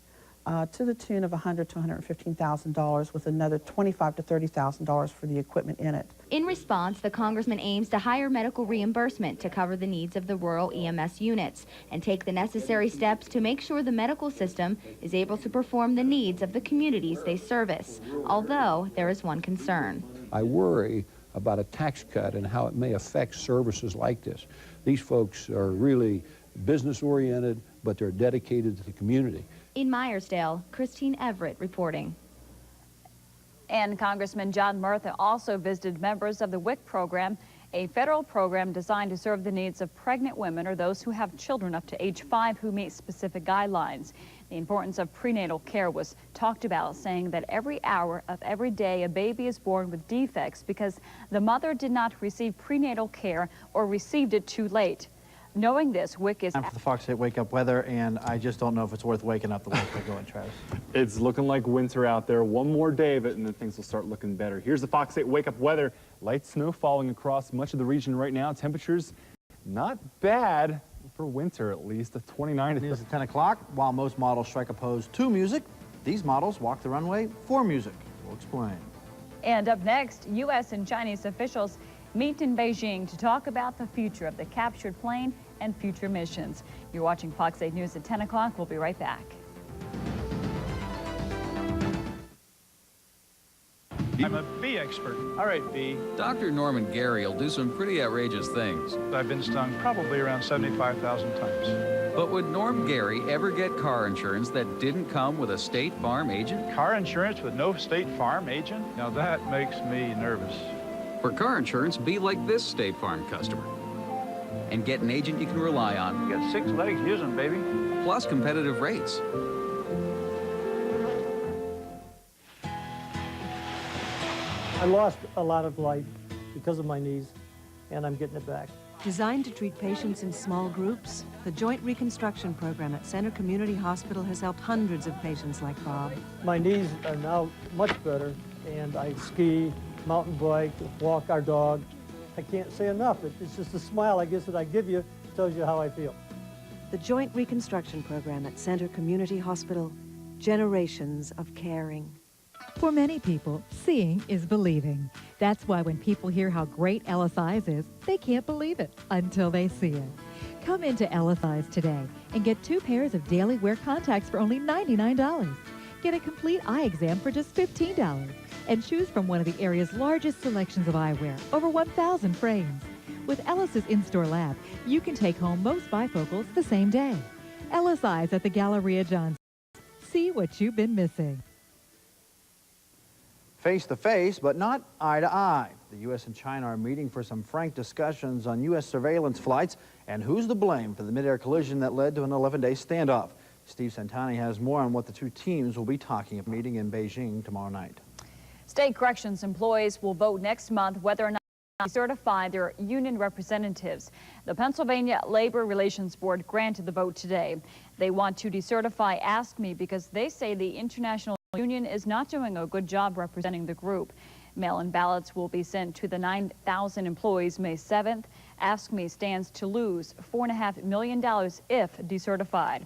to the tune of $100,000 to $115,000, with another $25,000 to $30,000 for the equipment in it. In response, the congressman aims to hire medical reimbursement to cover the needs of the rural EMS units and take the necessary steps to make sure the medical system is able to perform the needs of the communities they service, although there is one concern. I worry about a tax cut and how it may affect services like this. These folks are really business-oriented, but they're dedicated to the community. In Myersdale, Christine Everett reporting. And Congressman John Murtha also visited members of the WIC program, a federal program designed to serve the needs of pregnant women or those who have children up to age 5 who meet specific guidelines. The importance of prenatal care was talked about, saying that every hour of every day a baby is born with defects because the mother did not receive prenatal care or received it too late. Knowing this, WIC is... Time for the Fox 8 wake-up weather, and I just don't know if it's worth waking up the way we're going, Travis. It's looking like winter out there. One more day of it, and then things will start looking better. Here's the Fox 8 wake-up weather. Light snow falling across much of the region right now. Temperatures not bad for winter, at least. 29 to... It is at 10 o'clock. While most models strike a pose to music, these models walk the runway for music. We'll explain. And up next, U.S. and Chinese officials meet in Beijing to talk about the future of the captured plane and future missions. You're watching Fox 8 News at 10 o'clock. We'll be right back. I'm a bee expert. All right, bee. Dr. Norman Gary will do some pretty outrageous things. I've been stung probably around 75,000 times. But would Norm Gary ever get car insurance that didn't come with a State Farm agent? Car insurance with no State Farm agent? Now that makes me nervous. For car insurance, be like this State Farm customer. And get an agent you can rely on. You got 6 legs, use them, baby. Plus competitive rates. I lost a lot of life because of my knees, and I'm getting it back. Designed to treat patients in small groups, the Joint Reconstruction Program at Center Community Hospital has helped hundreds of patients like Bob. My knees are now much better, and I ski, mountain bike, walk our dog. I can't say enough. It's just a smile, I guess, that I give you tells you how I feel. The Joint Reconstruction Program at Center Community Hospital, generations of caring. For many people, seeing is believing. That's why when people hear how great Ellis Eyes is, they can't believe it until they see it. Come into Ellis Eyes today and get 2 pairs of daily wear contacts for only $99. Get a complete eye exam for just $15 and choose from one of the area's largest selections of eyewear, over 1,000 frames. With Ellis's in-store lab, you can take home most bifocals the same day. Ellis Eyes at the Galleria Johnstown. See what you've been missing. Face to face, but not eye to eye. The U.S. and China are meeting for some frank discussions on U.S. surveillance flights and who's to blame for the mid-air collision that led to an 11-day standoff. Steve Santani has more on what the 2 teams will be talking about meeting in Beijing tomorrow night. State corrections employees will vote next month whether or not to certify their union representatives. The Pennsylvania Labor Relations Board granted the vote today. They want to decertify Ask Me because they say the International Union is not doing a good job representing the group. Mail-in ballots will be sent to the 9,000 employees May 7th. Ask Me stands to lose $4.5 million if decertified.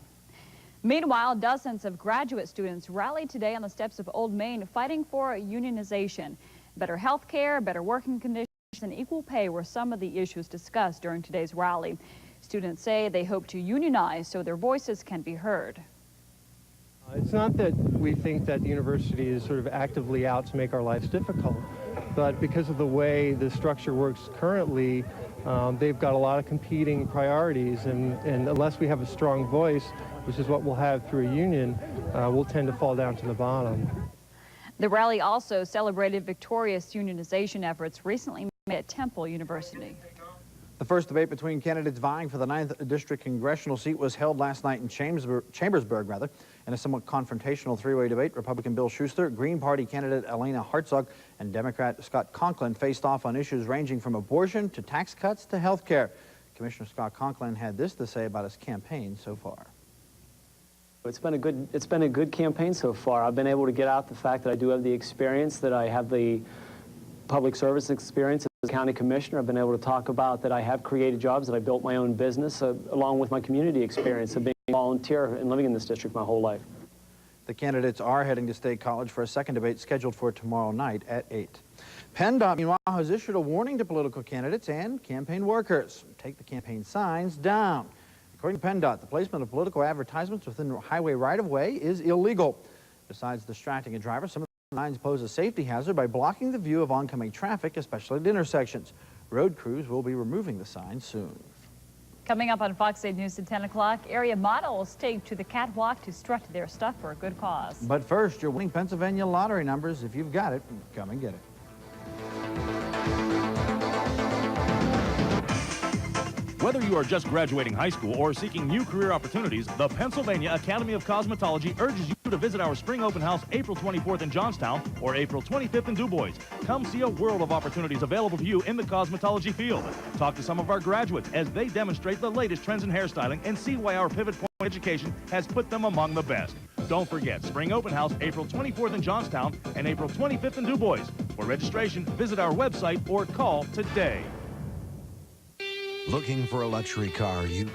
Meanwhile, dozens of graduate students rallied today on the steps of Old Main fighting for unionization. Better health care, better working conditions, and equal pay were some of the issues discussed during today's rally. Students say they hope to unionize so their voices can be heard. It's not that we think that the university is sort of actively out to make our lives difficult, but because of the way the structure works currently, they've got a lot of competing priorities, and unless we have a strong voice, which is what we'll have through a union, we'll tend to fall down to the bottom. The rally also celebrated victorious unionization efforts recently made at Temple University. The first debate between candidates vying for the 9th District congressional seat was held last night in Chambersburg, in a somewhat confrontational 3-way debate. Republican Bill Schuster, Green Party candidate Elena Hartzog, and Democrat Scott Conklin faced off on issues ranging from abortion to tax cuts to health care. Commissioner Scott Conklin had this to say about his campaign so far. It's been a good campaign so far. I've been able to get out the fact that I do have the experience, that I have the public service experience as a county commissioner. I've been able to talk about that I have created jobs, that I built my own business, along with my community experience of being a volunteer and living in this district my whole life. The candidates are heading to State College for a second debate scheduled for tomorrow night at 8. PennDOT, meanwhile, has issued a warning to political candidates and campaign workers. Take the campaign signs down. According to PennDOT, the placement of political advertisements within highway right-of-way is illegal. Besides distracting a driver, some of the signs pose a safety hazard by blocking the view of oncoming traffic, especially at intersections. Road crews will be removing the signs soon. Coming up on Fox 8 News at 10 o'clock, area models take to the catwalk to strut their stuff for a good cause. But first, your winning Pennsylvania lottery numbers. If you've got it, come and get it. Whether you are just graduating high school or seeking new career opportunities, the Pennsylvania Academy of Cosmetology urges you to visit our spring open house April 24th in Johnstown or April 25th in Du Bois. Come see a world of opportunities available to you in the cosmetology field. Talk to some of our graduates as they demonstrate the latest trends in hairstyling and see why our pivot point education has put them among the best. Don't forget, spring open house April 24th in Johnstown and April 25th in Du Bois. For registration, visit our website or call today. Looking for a luxury car, you...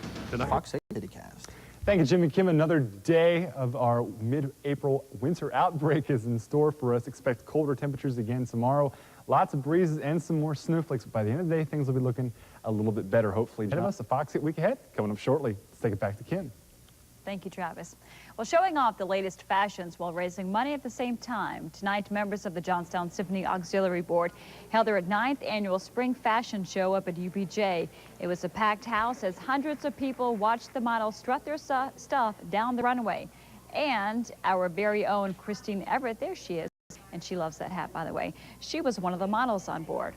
Fox 8 CityCast. Thank you, Jim and Kim. Another day of our mid-April winter outbreak is in store for us. Expect colder temperatures again tomorrow. Lots of breezes and some more snowflakes. But by the end of the day, things will be looking a little bit better, hopefully. Ahead of us, the Fox 8 week ahead, coming up shortly. Let's take it back to Kim. Thank you, Travis. Well, showing off the latest fashions while raising money at the same time. Tonight, members of the Johnstown Symphony Auxiliary Board held their 9th annual Spring Fashion Show up at UPJ. It was a packed house as hundreds of people watched the models strut their stuff down the runway. And our very own Christine Everett, there she is, and she loves that hat, by the way. She was one of the models on board.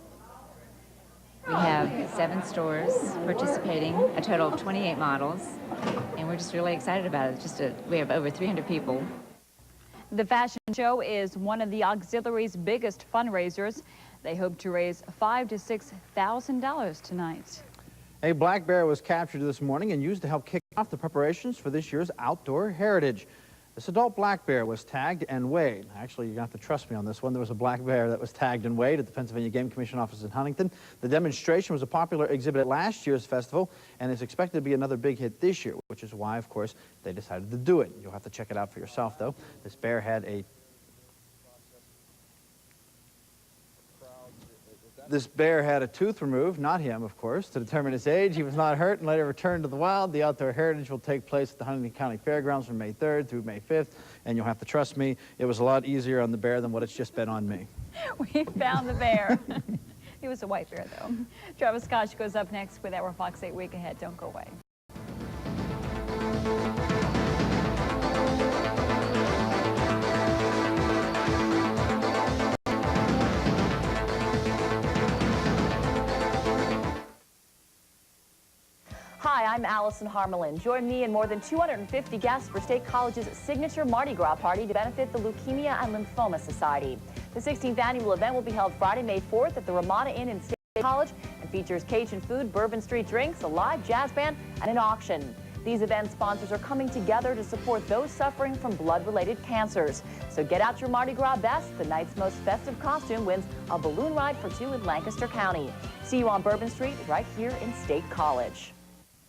We have 7 stores participating, a total of 28 models, and we're just really excited about it. We have over 300 people. The fashion show is one of the auxiliary's biggest fundraisers. They hope to raise $5,000 to $6,000 tonight. A black bear was captured this morning and used to help kick off the preparations for this year's outdoor heritage. This adult black bear was tagged and weighed. Actually, you're going to have to trust me on this one. There was a black bear that was tagged and weighed at the Pennsylvania Game Commission office in Huntington. The demonstration was a popular exhibit at last year's festival and is expected to be another big hit this year, which is why, of course, they decided to do it. You'll have to check it out for yourself, though. This bear had a tooth removed, not him, of course, to determine his age. He was not hurt and later returned to the wild. The outdoor heritage will take place at the Huntington County Fairgrounds from May 3rd through May 5th. And you'll have to trust me, it was a lot easier on the bear than what it's just been on me. We found the bear. He was a white bear, though. Travis Koch goes up next with our Fox 8 Week Ahead. Don't go away. Hi, I'm Allison Harmelin. Join me and more than 250 guests for State College's signature Mardi Gras party to benefit the Leukemia and Lymphoma Society. The 16th annual event will be held Friday, May 4th at the Ramada Inn in State College and features Cajun food, Bourbon Street drinks, a live jazz band, and an auction. These event sponsors are coming together to support those suffering from blood-related cancers. So get out your Mardi Gras best. The night's most festive costume wins a balloon ride for 2 in Lancaster County. See you on Bourbon Street right here in State College.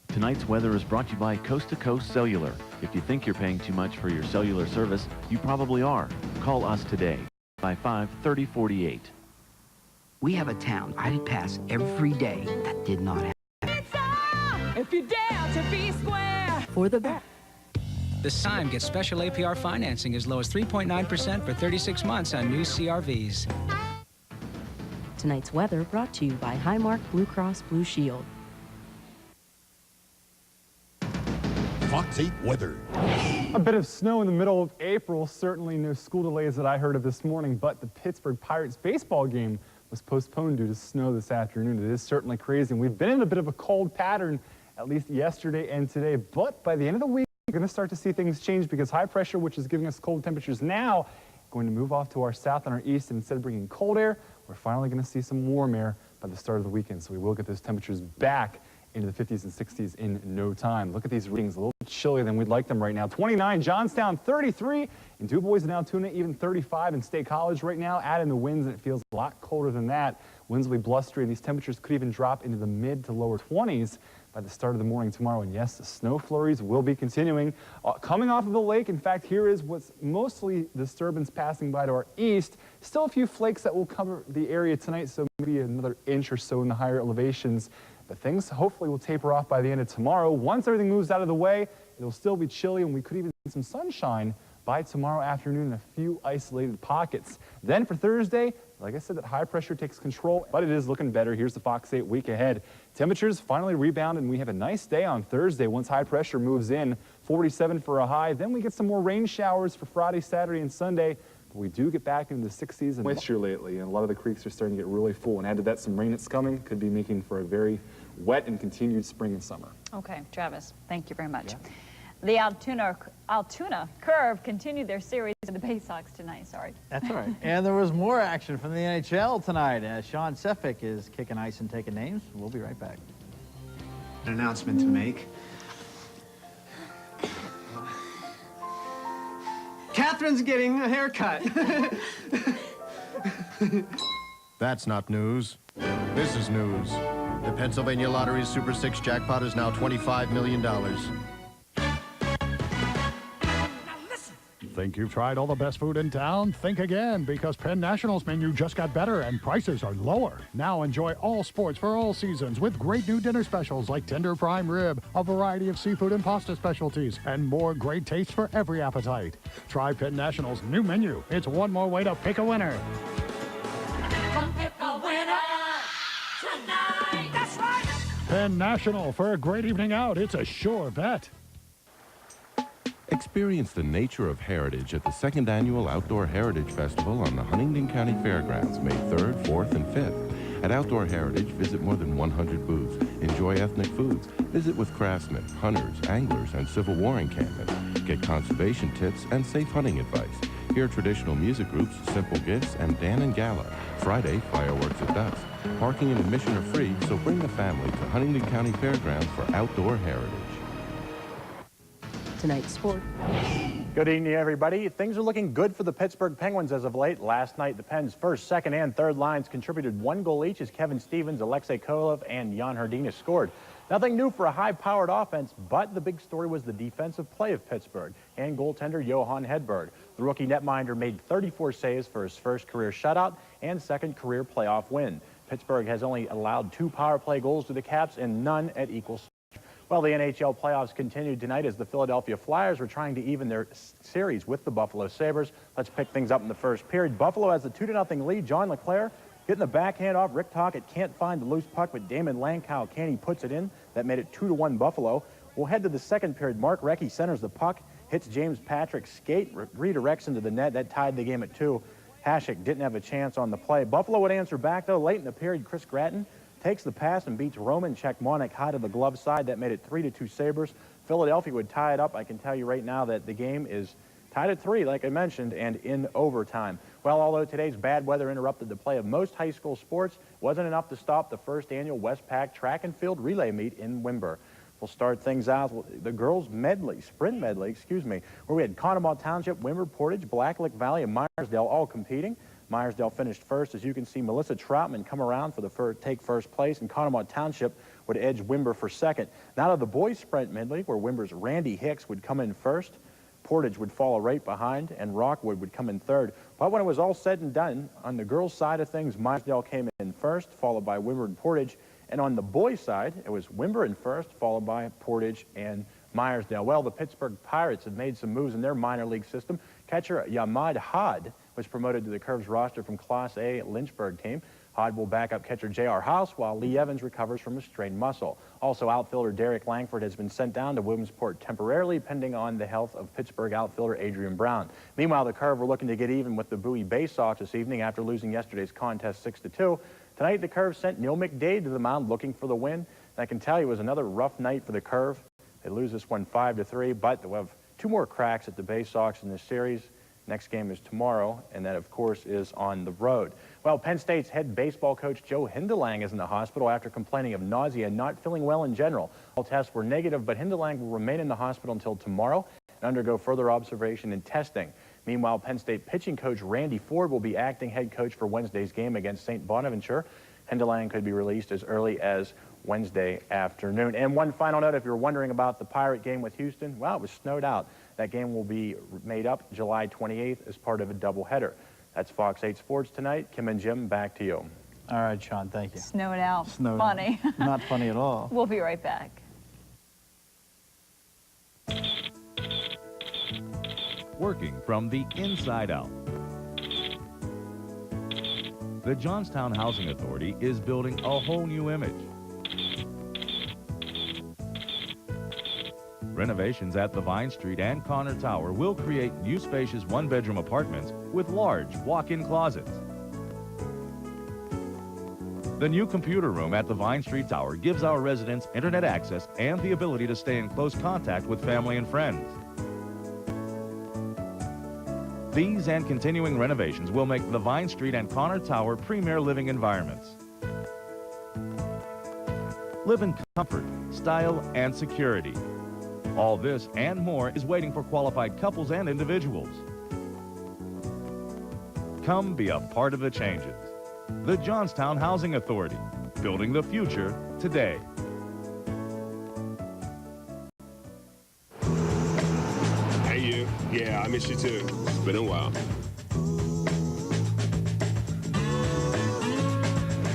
Tonight's weather is brought to you by Coast to Coast Cellular. If you think you're paying too much for your cellular service, you probably are. Call us today, 555-3048. We have a town I'd pass every day that did not have. If you dare to be square. For the best. This time, get special APR financing as low as 3.9% for 36 months on new CRVs. Tonight's weather brought to you by Highmark Blue Cross Blue Shield. Fox 8 weather. A bit of snow in the middle of April. Certainly no school delays that I heard of this morning, but the Pittsburgh Pirates baseball game was postponed due to snow this afternoon. It is certainly crazy, and we've been in a bit of a cold pattern, at least yesterday and today, but by the end of the week, we're going to start to see things change because high pressure, which is giving us cold temperatures now, going to move off to our south and our east, and instead of bringing cold air, we're finally going to see some warm air by the start of the weekend, so we will get those temperatures back into the 50s and 60s in no time. Look at these readings, a little bit chillier than we'd like them right now. 29, Johnstown, 33, in Du Bois and Altoona, even 35 in State College right now. Add in the winds, and it feels a lot colder than that. Winds will be blustery, and these temperatures could even drop into the mid to lower 20s by the start of the morning tomorrow. And yes, the snow flurries will be continuing. Coming off of the lake, in fact, here is what's mostly disturbance passing by to our east. Still a few flakes that will cover the area tonight, so maybe another inch or so in the higher elevations. But things hopefully will taper off by the end of tomorrow. Once everything moves out of the way, it'll still be chilly, and we could even see some sunshine by tomorrow afternoon in a few isolated pockets. Then for Thursday, like I said, that high pressure takes control, but it is looking better. Here's the Fox 8 week ahead. Temperatures finally rebound, and we have a nice day on Thursday once high pressure moves in. 47 for a high. Then we get some more rain showers for Friday, Saturday, and Sunday. But we do get back into the 60s and moisture lately, and a lot of the creeks are starting to get really full. And add to that some rain that's coming, could be making for a very wet and continued spring and summer. Okay, Travis, thank you very much. Yeah. The Altoona Curve continued their series of the Bay Sox tonight. Sorry. That's all right. And there was more action from the NHL tonight as Sean Sefik is kicking ice and taking names. We'll be right back. An announcement to make. Catherine's getting a haircut. That's not news. This is news. The Pennsylvania Lottery's Super 6 jackpot is now $25 million. Think you've tried all the best food in town? Think again, because Penn National's menu just got better and prices are lower. Now enjoy all sports for all seasons with great new dinner specials like tender prime rib, a variety of seafood and pasta specialties, and more great taste for every appetite. Try Penn National's new menu. It's one more way to pick a winner. Come pick a winner tonight. That's right. Penn National, for a great evening out. It's a sure bet. Experience the nature of heritage at the 2nd Annual Outdoor Heritage Festival on the Huntington County Fairgrounds, May 3rd, 4th, and 5th. At Outdoor Heritage, visit more than 100 booths, enjoy ethnic foods, visit with craftsmen, hunters, anglers, and Civil War encampments, get conservation tips and safe hunting advice. Hear traditional music groups, Simple Gifts, and Dan and Gala. Friday, fireworks at dusk. Parking and admission are free, so bring the family to Huntington County Fairgrounds for Outdoor Heritage. Tonight's sport. Good evening, everybody. Things are looking good for the Pittsburgh Penguins as of late. Last night, the Pens' first, second, and third lines contributed 1 goal each as Kevin Stevens, Alexei Koloff, and Jan Hrdina scored. Nothing new for a high-powered offense, but the big story was the defensive play of Pittsburgh and goaltender Johan Hedberg. The rookie netminder made 34 saves for his first career shutout and second career playoff win. Pittsburgh has only allowed 2 power play goals to the Caps and none at equal strength. Well, the NHL playoffs continued tonight as the Philadelphia Flyers were trying to even their series with the Buffalo Sabres. Let's pick things up in the first period. Buffalo has a 2-0 lead. John LeClaire getting the backhand off. Rick Tocchet can't find the loose puck, but Damon Lankow can. He puts it in. That made it 2-1 Buffalo. We'll head to the second period. Mark Recchi centers the puck, hits James Patrick's skate, redirects into the net. That tied the game at 2. Hasek didn't have a chance on the play. Buffalo would answer back, though. Late in the period, Chris Gratton takes the pass and beats Roman Czechmanek high to the glove side. That made it 3-2 Sabres. Philadelphia would tie it up. I can tell you right now that the game is tied at 3, like I mentioned, and in overtime. Well, although today's bad weather interrupted the play of most high school sports, wasn't enough to stop the first annual Westpac track and field relay meet in Wimber. We'll start things out with the girls' sprint medley, where we had Conemaugh Township, Wimber, Portage, Blacklick Valley, and Myersdale all competing. Myersdale finished first. As you can see, Melissa Troutman come around for take first place, and Conemaugh Township would edge Wimber for second. Now to the boys' sprint medley, where Wimber's Randy Hicks would come in first. Portage would follow right behind, and Rockwood would come in third. But when it was all said and done, on the girls' side of things, Myersdale came in first, followed by Wimber and Portage. And on the boys' side, it was Wimber in first, followed by Portage and Myersdale. Well, the Pittsburgh Pirates have made some moves in their minor league system. Catcher Yamad Hod was promoted to the Curves roster from Class A Lynchburg team. Hod will back up catcher J.R. House while Lee Evans recovers from a strained muscle. Also, outfielder Derek Langford has been sent down to Williamsport temporarily, pending on the health of Pittsburgh outfielder Adrian Brown. Meanwhile, the Curve were looking to get even with the Bowie Bay Sox this evening after losing yesterday's contest 6-2. Tonight, the Curve sent Neil McDade to the mound looking for the win. And I can tell you it was another rough night for the Curve. They lose this one 5-3, but they'll have 2 more cracks at the Bay Sox in this series. Next game is tomorrow, and that, of course, is on the road. Well, Penn State's head baseball coach Joe Hindelang is in the hospital after complaining of nausea and not feeling well in general. All tests were negative, but Hindelang will remain in the hospital until tomorrow and undergo further observation and testing. Meanwhile, Penn State pitching coach Randy Ford will be acting head coach for Wednesday's game against St. Bonaventure. Hindelang could be released as early as Wednesday afternoon. And one final note, if you're wondering about the Pirate game with Houston, well, it was snowed out. That game will be made up July 28th as part of a doubleheader. That's Fox 8 Sports tonight. Kim and Jim, back to you. All right, Sean, thank you. Snowed out. Snowed funny. Out. Not funny at all. We'll be right back. Working from the inside out. The Johnstown Housing Authority is building a whole new image. Renovations at the Vine Street and Connor Tower will create new spacious one-bedroom apartments with large walk-in closets. The new computer room at the Vine Street Tower gives our residents internet access and the ability to stay in close contact with family and friends. These and continuing renovations will make the Vine Street and Connor Tower premier living environments. Live in comfort, style, and security. All this and more is waiting for qualified couples and individuals. Come be a part of the changes. The Johnstown Housing Authority, building the future today. Hey, you. Yeah, miss you too. It's been a while.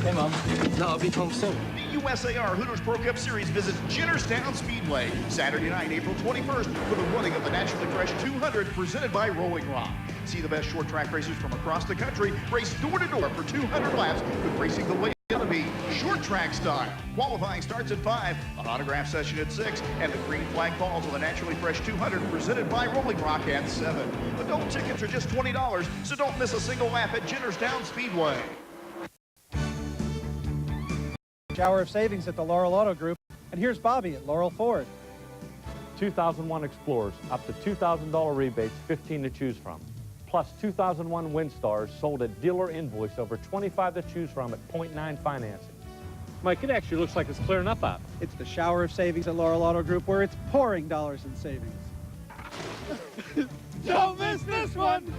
Hey, Mom. No, I'll be home soon. The USAR Hooters Pro Cup Series visits Johnstown Speedway Saturday night, April 21st, for the running of the Naturally Fresh 200 presented by Rolling Rock. See the best short track racers from across the country race door to door for 200 laps with racing the way it's going to be, short track style. Qualifying starts at 5, an autograph session at 6, and the green flag falls on the Naturally Fresh 200 presented by Rolling Rock at 7. Adult tickets are just $20, so don't miss a single lap at Johnstown Speedway. Shower of savings at the Laurel Auto Group. And here's Bobby at Laurel Ford. 2001 Explorers, up to $2,000 rebates, 15 to choose from. Plus 2001 Windstars sold at dealer invoice, over 25 to choose from at 0.9 financing. Mike, it actually looks like it's clearing up. It's the shower of savings at Laurel Auto Group, where it's pouring dollars in savings. Don't miss this one!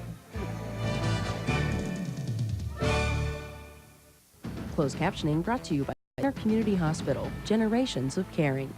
Closed captioning brought to you by our community hospital, generations of caring.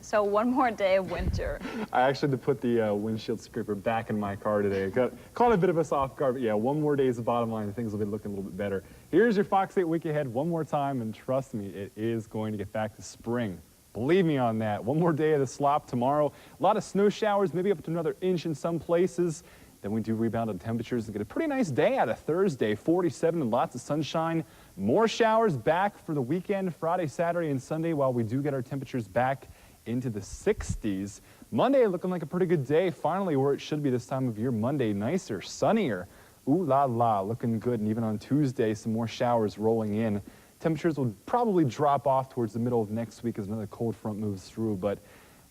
So one more day of winter. I actually had to put the windshield scraper back in my car today. Caught a bit of us off guard, but yeah, one more day is the bottom line. Things will be looking a little bit better. Here's your Fox 8 week ahead one more time, and trust me, it is going to get back to spring. Believe me on that. One more day of the slop tomorrow. A lot of snow showers, maybe up to another inch in some places. Then we do rebound on temperatures and get a pretty nice day out of Thursday, 47 and lots of sunshine. More showers back for the weekend, Friday, Saturday, and Sunday, while we do get our temperatures back into the 60s. Monday looking like a pretty good day, finally where it should be this time of year. Monday, nicer, sunnier. Ooh la la, looking good. And even on Tuesday, some more showers rolling in. Temperatures will probably drop off towards the middle of next week as another cold front moves through. But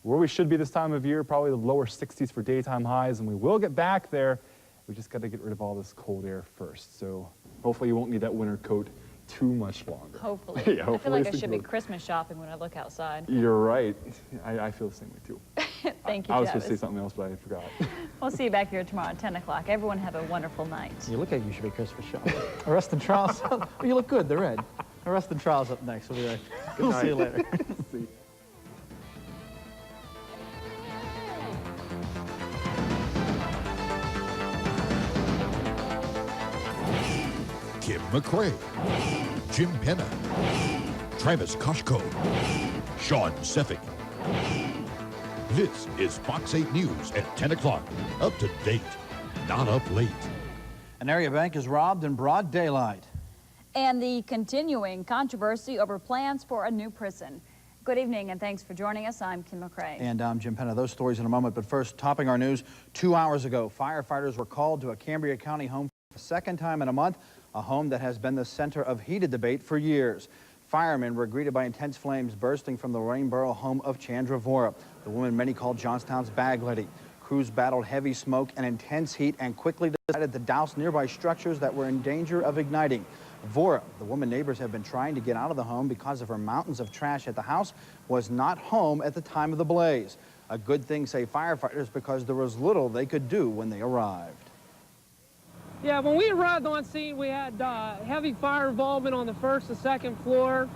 where we should be this time of year, probably the lower 60s for daytime highs, and we will get back there. We just got to get rid of all this cold air first. So hopefully you won't need that winter coat too much longer. Hopefully. Yeah, hopefully. I feel like I should be Christmas shopping when I look outside. You're right. I feel the same way too. Thank you, I was Travis. supposed to say something else, but I forgot. We'll see you back here tomorrow at 10 o'clock. Everyone have a wonderful night. You look like you should be Christmas shopping. Arrest and trials. You look good. They're red. Arrest and trials up next. We'll be right. We'll see you later. See. Kim McRae, Jim Penna, Travis Koshko, Sean Seffick. This is Fox 8 News at 10 o'clock. Up to date, not up late. An area bank is robbed in broad daylight. And the continuing controversy over plans for a new prison. Good evening and thanks for joining us. I'm Kim McRae. And I'm Jim Penna. Those stories in a moment, but first, topping our news, 2 hours ago, firefighters were called to a Cambria County home for the second time in a month, a home that has been the center of heated debate for years. Firemen were greeted by intense flames bursting from the Rainboro home of Chandra Vora, the woman many called Johnstown's bag lady. Crews battled heavy smoke and intense heat and quickly decided to douse nearby structures that were in danger of igniting. Vora, the woman neighbors have been trying to get out of the home because of her mountains of trash at the house, was not home at the time of the blaze. A good thing, say firefighters, because there was little they could do when they arrived. Yeah, when we arrived on scene, we had heavy fire involvement on the first and second floor.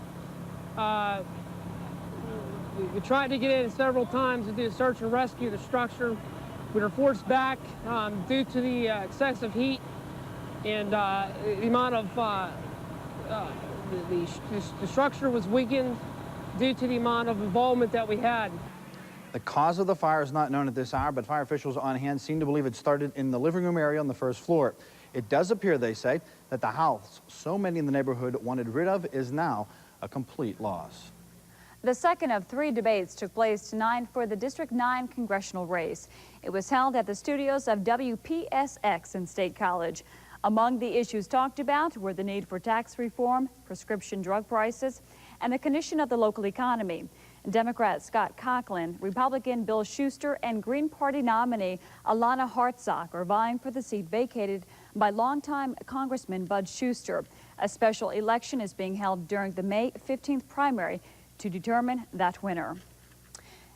We tried to get in several times to do search and rescue the structure. We were forced back due to the excessive heat and the amount of the structure was weakened due to the amount of involvement that we had. The cause of the fire is not known at this hour, but fire officials on hand seem to believe it started in the living room area on the first floor. It does appear, they say, that the house so many in the neighborhood wanted rid of is now a complete loss. The second of 3 debates took place tonight for the District 9 congressional race. It was held at the studios of WPSX in State College. Among the issues talked about were the need for tax reform, prescription drug prices, and the condition of the local economy. Democrat Scott Coughlin, Republican Bill Schuster, and Green Party nominee Alana Hartsock are vying for the seat vacated by longtime Congressman Bud Schuster. A special election is being held during the May 15th primary to determine that winner.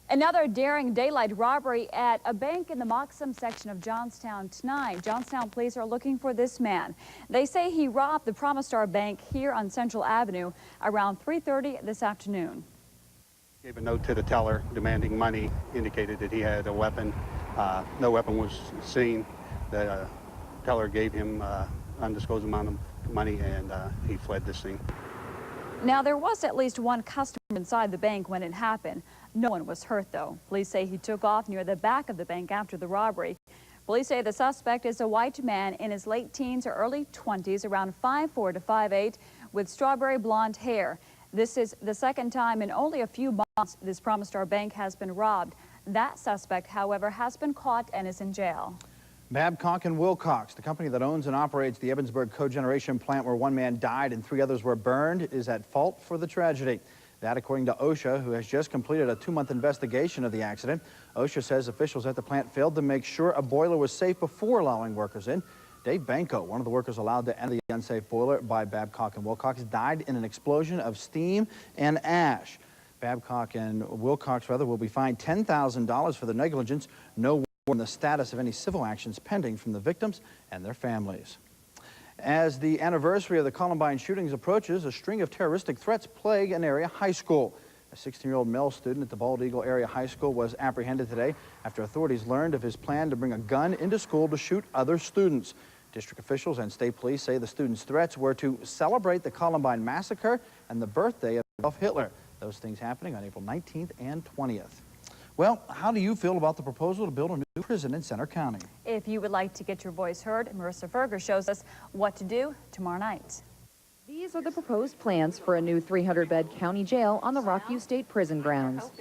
Another daring daylight robbery at a bank in the Moxham section of Johnstown tonight. Johnstown police are looking for this man. They say he robbed the Promistar Bank here on Central Avenue around 3:30 this afternoon. Gave a note to the teller demanding money, indicated that he had a weapon, No weapon was seen. The teller gave him undisclosed amount of money, and he fled the scene. Now, there was at least one customer inside the bank when it happened. No one was hurt, though. Police say he took off near the back of the bank after the robbery. Police say the suspect is a white man in his late teens or early 20s, around 5'4" to 5'8", with strawberry blonde hair. This is the second time in only a few months this Promise Star Bank has been robbed. That suspect, however, has been caught and is in jail. Babcock & Wilcox, the company that owns and operates the Evansburg cogeneration plant where one man died and 3 others were burned, is at fault for the tragedy. That according to OSHA, who has just completed a 2-month investigation of the accident. OSHA says officials at the plant failed to make sure a boiler was safe before allowing workers in. Dave Banco, one of the workers allowed to enter the unsafe boiler by Babcock & Wilcox, died in an explosion of steam and ash. Babcock & Wilcox, will be fined $10,000 for the negligence. No word on the status of any civil actions pending from the victims and their families. As the anniversary of the Columbine shootings approaches, a string of terroristic threats plague an area high school. A 16-year-old male student at the Bald Eagle Area High School was apprehended today after authorities learned of his plan to bring a gun into school to shoot other students. District officials and state police say the student's threats were to celebrate the Columbine massacre and the birthday of Adolf Hitler. Those things happening on April 19th and 20th. Well, how do you feel about the proposal to build a new prison in Center County? If you would like to get your voice heard, Marissa Ferger shows us what to do tomorrow night. These are the proposed plans for a new 300-bed county jail on the Rockview State Prison grounds.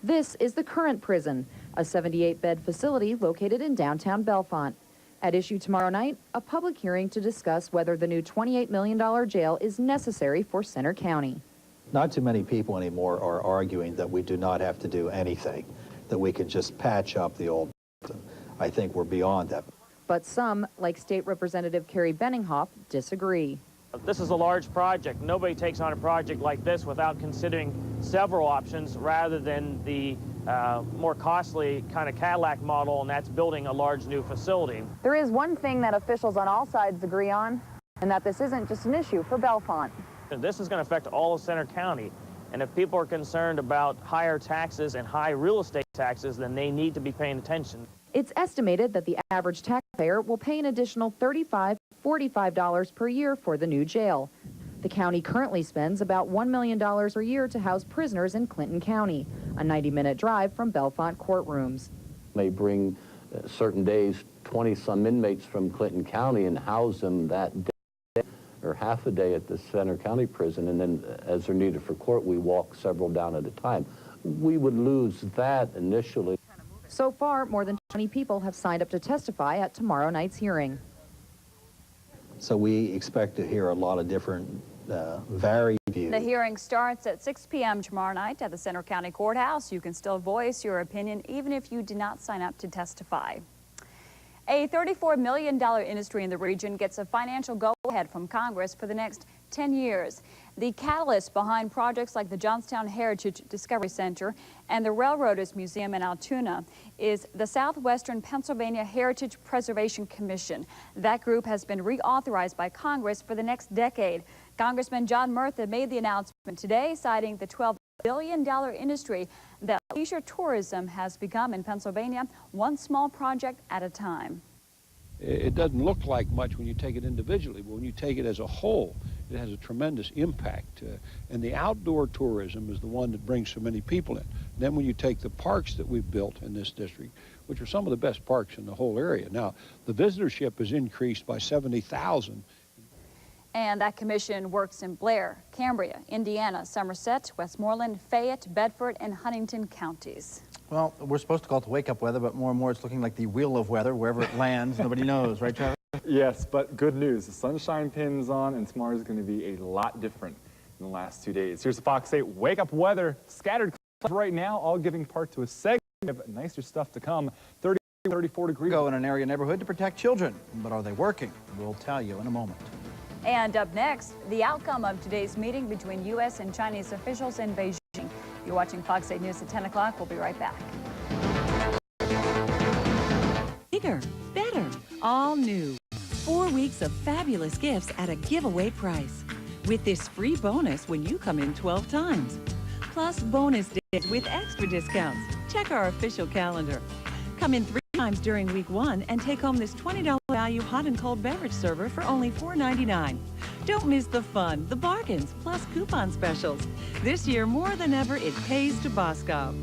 This is the current prison, a 78-bed facility located in downtown Bellefonte. At issue tomorrow night, a public hearing to discuss whether the new $28 million jail is necessary for Center County. Not too many people anymore are arguing that we do not have to do anything, that we can just patch up the old prison. I think we're beyond that. But some, like State Representative Carrie Benninghoff, disagree. This is a large project. Nobody takes on a project like this without considering several options rather than the more costly kind of Cadillac model, and that's building a large new facility. There is one thing that officials on all sides agree on, and that this isn't just an issue for Bellefonte. This is going to affect all of Center County, and if people are concerned about higher taxes and high real estate taxes, then they need to be paying attention. It's estimated that the average taxpayer will pay an additional $35 to $45 per year for the new jail. The county currently spends about $1 million per year to house prisoners in Clinton County, a 90-minute drive from Bellefonte courtrooms. They bring certain days 20-some inmates from Clinton County and house them that day or half a day at the Center County prison, and then as they're needed for court, we walk several down at a time. We would lose that initially. So far, more than 20 people have signed up to testify at tomorrow night's hearing. So we expect to hear a lot of different varied views. The hearing starts at 6 p.m. tomorrow night at the Center County Courthouse. You can still voice your opinion even if you did not sign up to testify. A $34 million industry in the region gets a financial go-ahead from Congress for the next 10 years. The catalyst behind projects like the Johnstown Heritage Discovery Center and the Railroaders Museum in Altoona is the Southwestern Pennsylvania Heritage Preservation Commission. That group has been reauthorized by Congress for the next decade. Congressman John Murtha made the announcement today, citing the $12 billion industry that leisure tourism has become in Pennsylvania, one small project at a time. It doesn't look like much when you take it individually, but when you take it as a whole, it has a tremendous impact. And the outdoor tourism is the one that brings so many people in. Then when you take the parks that we've built in this district, which are some of the best parks in the whole area. Now, the visitorship has increased by 70,000. And that commission works in Blair, Cambria, Indiana, Somerset, Westmoreland, Fayette, Bedford, and Huntington counties. Well, we're supposed to call it the wake-up weather, but more and more it's looking like the wheel of weather. Wherever it lands, nobody knows, right, Travis? Yes, but good news. The sunshine pins on, and tomorrow is going to be a lot different in the last 2 days. Here's the Fox 8 wake-up weather. Scattered clouds right now, all giving part to a segment of nicer stuff to come. 30, 34 degrees. Go in an area neighborhood to protect children, but are they working? We'll tell you in a moment. And up next, the outcome of today's meeting between U.S. and Chinese officials in Beijing. You're watching Fox 8 News at 10 o'clock. We'll be right back. Bigger, better, all new. 4 weeks of fabulous gifts at a giveaway price. With this free bonus when you come in 12 times. Plus bonus days with extra discounts. Check our official calendar. Come in 3 times during week 1 and take home this $20 value hot and cold beverage server for only $4.99. Don't miss the fun, the bargains, plus coupon specials. This year, more than ever, it pays to Bosco.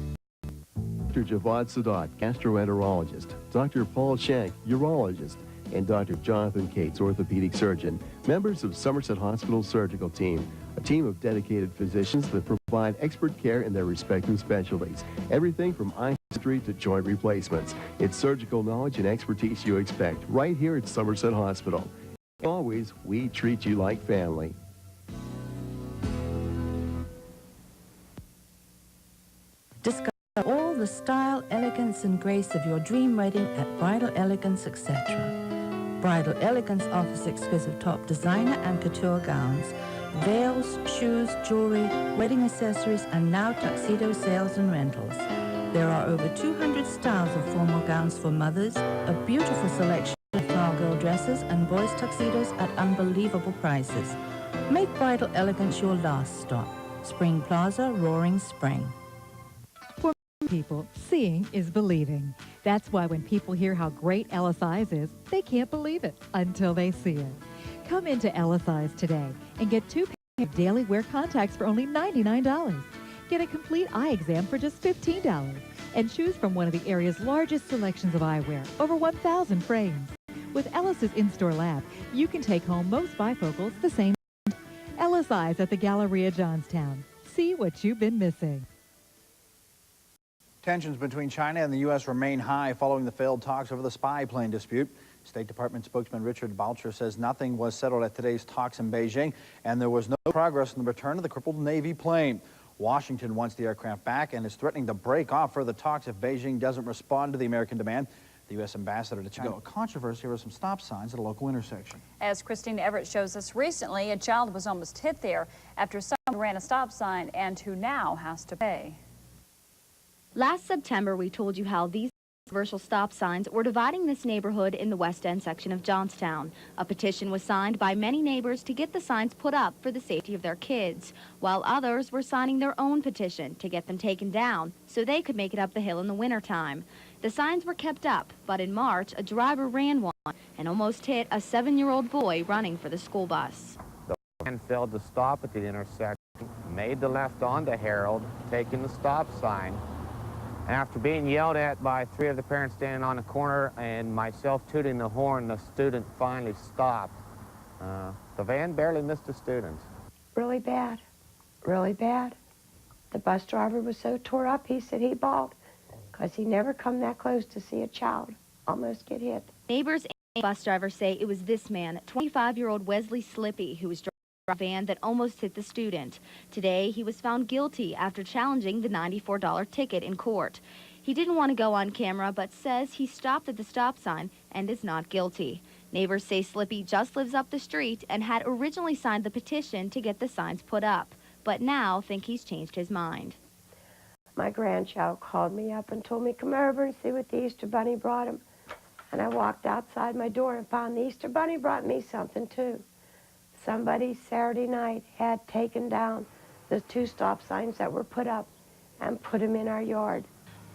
Dr. Javad Sadat, gastroenterologist, Dr. Paul Shank, urologist, and Dr. Jonathan Cates, orthopedic surgeon, members of Somerset Hospital's surgical team, a team of dedicated physicians that provide expert care in their respective specialties. Everything from eye surgery to joint replacements. It's surgical knowledge and expertise you expect right here at Somerset Hospital. Always, we treat you like family. Discover all the style, elegance, and grace of your dream wedding at Bridal Elegance, etc. Bridal Elegance offers exquisite top designer and couture gowns, veils, shoes, jewelry, wedding accessories, and now tuxedo sales and rentals. There are over 200 styles of formal gowns for mothers, a beautiful selection of flower girl dresses and boys' tuxedos at unbelievable prices. Make Bridal Elegance your last stop. Spring Plaza, Roaring Spring. For people, seeing is believing. That's why when people hear how great Ellis Eyes is, they can't believe it until they see it. Come into Ellis Eyes today and get 2 pairs of daily wear contacts for only $99. Get a complete eye exam for just $15 and choose from one of the area's largest selections of eyewear, over 1,000 frames. With Ellis's in-store lab, you can take home most bifocals the same. Ellis Eyes at the Galleria Johnstown. See what you've been missing. Tensions between China and the U.S. remain high following the failed talks over the spy plane dispute. State Department spokesman Richard Boucher says nothing was settled at today's talks in Beijing, and there was no progress in the return of the crippled Navy plane. Washington wants the aircraft back and is threatening to break off further talks if Beijing doesn't respond to the American demand. The U.S. ambassador to China. A controversy over some stop signs at a local intersection. As Christine Everett shows us, recently a child was almost hit there after someone ran a stop sign and who now has to pay. Last September, we told you how these controversial stop signs were dividing this neighborhood in the West End section of Johnstown. A petition was signed by many neighbors to get the signs put up for the safety of their kids, while others were signing their own petition to get them taken down so they could make it up the hill in the wintertime. The signs were kept up, but in March, a driver ran one and almost hit a 7-year-old boy running for the school bus. The man failed to stop at the intersection, made the left onto Harold, taking the stop sign. After being yelled at by 3 of the parents standing on the corner and myself tooting the horn, the student finally stopped. The van barely missed a student. Really bad, really bad. The bus driver was so tore up, he said he bawled because he never come that close to see a child almost get hit. Neighbors and bus drivers say it was this man, 25-year-old Wesley Slippy, who was driving a van that almost hit the student. Today, he was found guilty after challenging the $94 ticket in court. He didn't want to go on camera, but says he stopped at the stop sign and is not guilty. Neighbors say Slippy just lives up the street and had originally signed the petition to get the signs put up, but now think he's changed his mind. My grandchild called me up and told me, come over and see what the Easter Bunny brought him. And I walked outside my door and found the Easter Bunny brought me something, too. Somebody Saturday night had taken down the 2 stop signs that were put up and put them in our yard.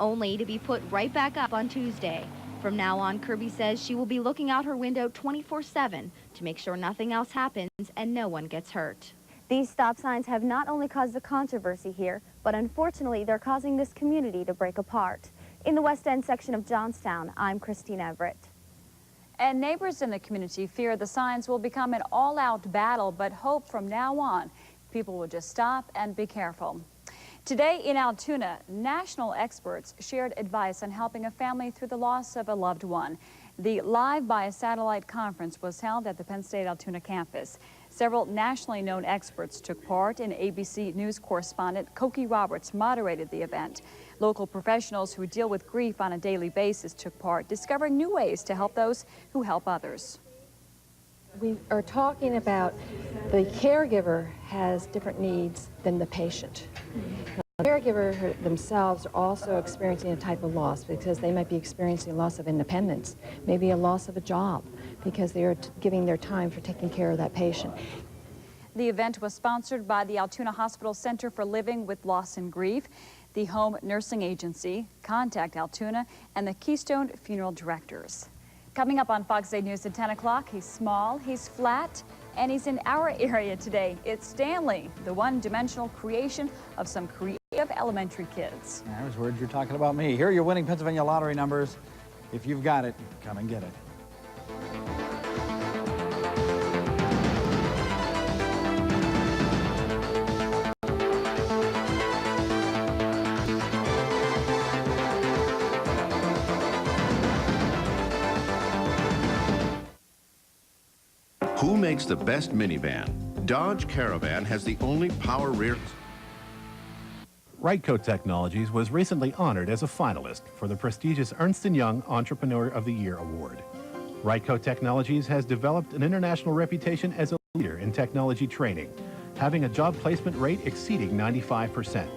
Only to be put right back up on Tuesday. From now on, Kirby says she will be looking out her window 24/7 to make sure nothing else happens and no one gets hurt. These stop signs have not only caused a controversy here, but unfortunately they're causing this community to break apart. In the West End section of Johnstown, I'm Christine Everett. And neighbors in the community fear the signs will become an all-out battle, but hope from now on people will just stop and be careful. Today in Altoona, national experts shared advice on helping a family through the loss of a loved one. The Live by a Satellite conference was held at the Penn State Altoona campus. Several nationally known experts took part, and ABC News correspondent Cokie Roberts moderated the event. Local professionals who deal with grief on a daily basis took part, discovering new ways to help those who help others. We are talking about the caregiver has different needs than the patient. The caregiver themselves are also experiencing a type of loss because they might be experiencing loss of independence, maybe a loss of a job because they are giving their time for taking care of that patient. The event was sponsored by the Altoona Hospital Center for Living with Loss and Grief. the Home Nursing Agency, Contact Altoona, and the Keystone Funeral Directors. Coming up on Fox 8 News at 10 o'clock, he's small, he's flat, and he's in our area today. It's Stanley, the one-dimensional creation of some creative elementary kids. There's words you're talking about me. Here are your winning Pennsylvania lottery numbers. If you've got it, come and get it. Who makes the best minivan? Dodge Caravan has the only power rear. Rightco Technologies was recently honored as a finalist for the prestigious Ernst & Young Entrepreneur of the Year Award. Rightco Technologies has developed an international reputation as a leader in technology training, having a job placement rate exceeding 95%.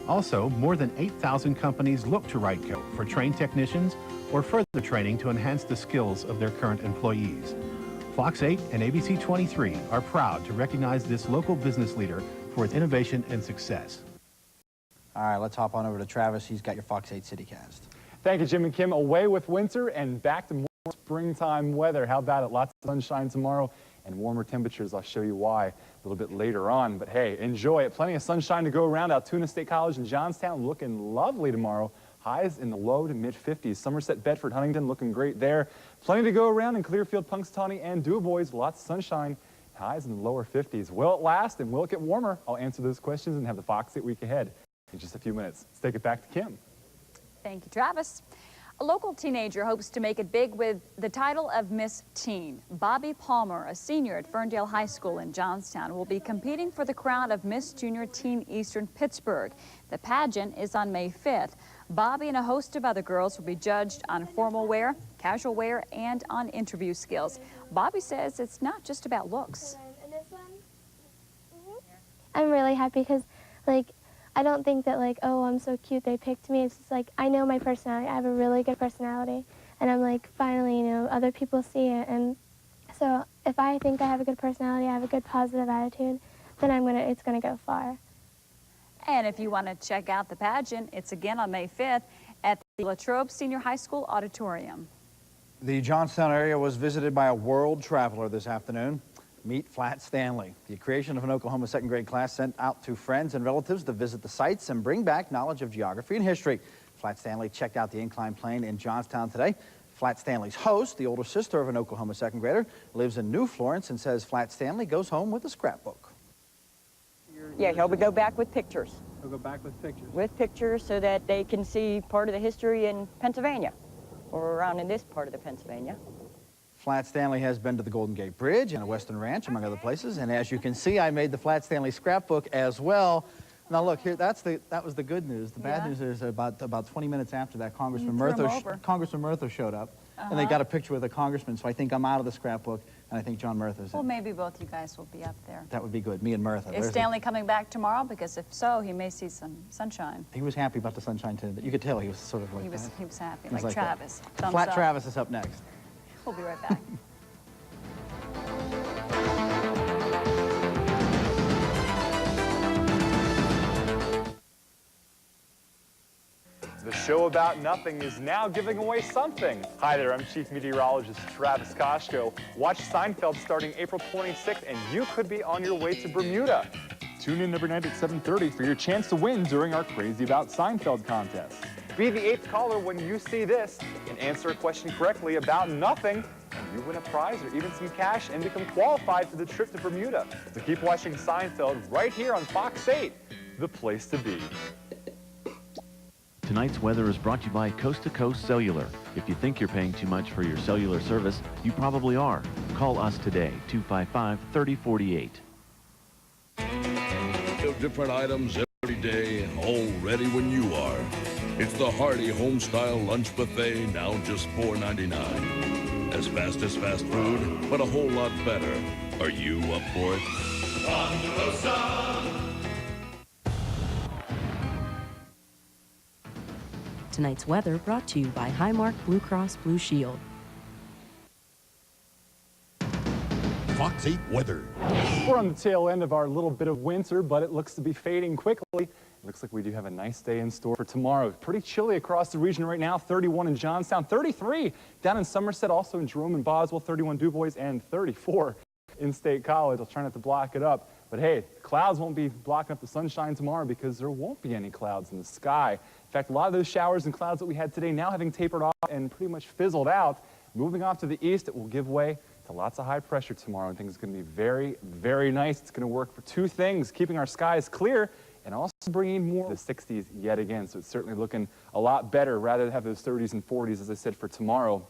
Also, more than 8,000 companies look to Rightco for trained technicians or further training to enhance the skills of their current employees. Fox 8 and ABC 23 are proud to recognize this local business leader for its innovation and success. All right, let's hop on over to Travis. He's got your Fox 8 CityCast. Thank you, Jim and Kim. Away with winter and back to more springtime weather. How about it? Lots of sunshine tomorrow and warmer temperatures. I'll show you why a little bit later on. But hey, enjoy it. Plenty of sunshine to go around. Altoona State College in Johnstown looking lovely tomorrow. Highs in the low to mid-50s. Somerset, Bedford, Huntington looking great there. Plenty to go around in Clearfield, Punxsutawney, and Du-Bois. Lots of sunshine. Highs in the lower 50s. Will it last and will it get warmer? I'll answer those questions and have the Fox 8 week ahead in just a few minutes. Let's take it back to Kim. Thank you, Travis. A local teenager hopes to make it big with the title of Miss Teen. Bobby Palmer, a senior at Ferndale High School in Johnstown, will be competing for the crown of Miss Junior Teen Eastern Pittsburgh. The pageant is on May 5th. Bobby and a host of other girls will be judged on formal wear, casual wear, and on interview skills. Bobby says it's not just about looks. I'm really happy because, I don't think that, oh, I'm so cute, they picked me. It's just I know my personality. I have a really good personality. And I'm finally, other people see it. And so if I think I have a good personality, I have a good positive attitude, then it's going to go far. And if you want to check out the pageant, it's again on May 5th at the Latrobe Senior High School Auditorium. The Johnstown area was visited by a world traveler this afternoon. Meet Flat Stanley. The creation of an Oklahoma second grade class sent out to friends and relatives to visit the sites and bring back knowledge of geography and history. Flat Stanley checked out the inclined plane in Johnstown today. Flat Stanley's host, the older sister of an Oklahoma second grader, lives in New Florence and says Flat Stanley goes home with a scrapbook. Yeah, he'll go back with pictures. He'll go back with pictures. With pictures so that they can see part of the history in Pennsylvania, or around in this part of the Pennsylvania. Flat Stanley has been to the Golden Gate Bridge and a Western Ranch, among other places. And as you can see, I made the Flat Stanley scrapbook as well. Now look here, that was the good news. The bad news is about 20 minutes after that, Congressman Murtha showed up, and they got a picture with a congressman. So I think I'm out of the scrapbook, and I think John Murtha's. Well, maybe both you guys will be up there. That would be good. Me and Murtha. Is Stanley coming back tomorrow? Because if so, he may see some sunshine. He was happy about the sunshine too, but you could tell he was sort of like he was happy, like Travis. Flat Travis is up next. We'll be right back. The show about nothing is now giving away something. Hi there, I'm Chief Meteorologist Travis Koshko. Watch Seinfeld starting April 26th, and you could be on your way to Bermuda. Tune in every night at 7:30 for your chance to win during our Crazy About Seinfeld contest. Be the 8th caller when you see this and answer a question correctly about nothing, and you win a prize or even some cash and become qualified for the trip to Bermuda. So keep watching Seinfeld right here on Fox 8, the place to be. Tonight's weather is brought to you by Coast to Coast Cellular. If you think you're paying too much for your cellular service, you probably are. Call us today, 255-3048. Different items every day, all ready when you are. It's the hearty home-style lunch buffet, now just $4.99. As fast as fast food, but a whole lot better. Are you up for it? Tonight's weather brought to you by Highmark Blue Cross Blue Shield. Fox Fox 8 weather. We're on the tail end of our little bit of winter, but it looks to be fading quickly. Looks like we do have a nice day in store for tomorrow. Pretty chilly across the region right now. 31 in Johnstown, 33 down in Somerset, also in Jerome and Boswell, 31 Du Bois, and 34 in State College. I'll try not to block it up. But hey, clouds won't be blocking up the sunshine tomorrow because there won't be any clouds in the sky. In fact, a lot of those showers and clouds that we had today now having tapered off and pretty much fizzled out. Moving off to the east, it will give way to lots of high pressure tomorrow, and things are going to be very, very nice. It's going to work for two things, keeping our skies clear and also bringing more to the 60s yet again. So it's certainly looking a lot better rather than have those 30s and 40s, as I said, for tomorrow.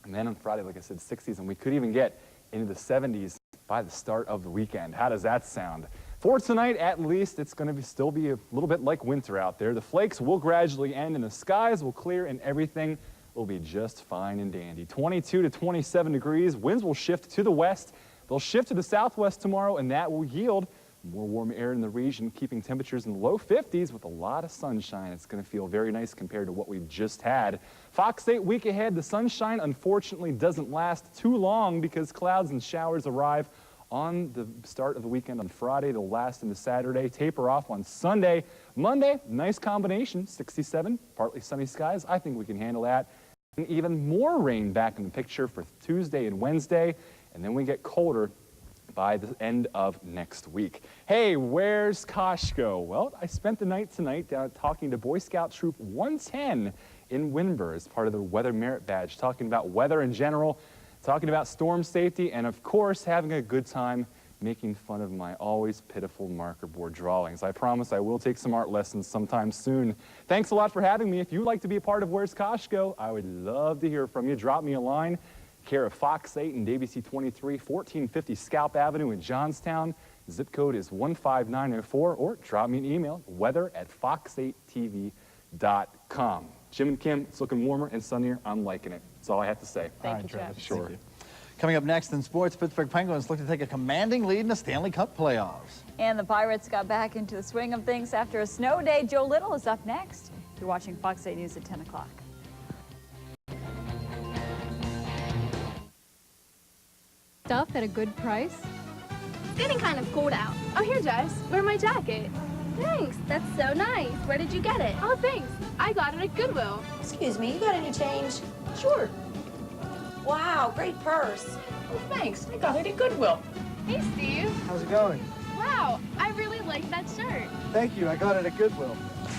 And then on Friday, like I said, 60s, and we could even get into the 70s by the start of the weekend. How does that sound? For tonight, at least, it's going to still be a little bit like winter out there. The flakes will gradually end and the skies will clear and everything will be just fine and dandy. 22 to 27 degrees. Winds will shift to the west. They'll shift to the southwest tomorrow, and that will yield more warm air in the region, keeping temperatures in the low 50s with a lot of sunshine. It's going to feel very nice compared to what we just had. Fox 8 week ahead, the sunshine unfortunately doesn't last too long because clouds and showers arrive on the start of the weekend on Friday. They'll last into Saturday, taper off on Sunday. Monday, nice combination, 67, partly sunny skies. I think we can handle that. And even more rain back in the picture for Tuesday and Wednesday, and then we get colder by the end of next week. Hey, where's Koshko? Well, I spent the night tonight down talking to Boy Scout Troop 110 in Windber as part of the Weather Merit Badge, talking about weather in general, talking about storm safety, and of course, having a good time making fun of my always pitiful marker board drawings. I promise I will take some art lessons sometime soon. Thanks a lot for having me. If you'd like to be a part of Where's Koshko, I would love to hear from you. Drop me a line. Care of Fox 8 and WC 23, 1450 Scalp Avenue in Johnstown. Zip code is 15904, or drop me an email, weather@fox8tv.com. Jim and Kim, it's looking warmer and sunnier. I'm liking it. That's all I have to say. Thank you, Travis. Sure. Coming up next in sports, Pittsburgh Penguins look to take a commanding lead in the Stanley Cup playoffs. And the Pirates got back into the swing of things after a snow day. Joe Little is up next. You're watching Fox 8 News at 10 o'clock. Stuff at a good price? It's getting kind of cold out. Oh, here, Jess. Wear my jacket. Thanks. That's so nice. Where did you get it? Oh, thanks. I got it at Goodwill. Excuse me, you got any change? Sure. Wow, great purse. Oh, thanks. I got it at Goodwill. Hey, Steve. How's it going? Wow, I really like that shirt. Thank you, I got it at Goodwill.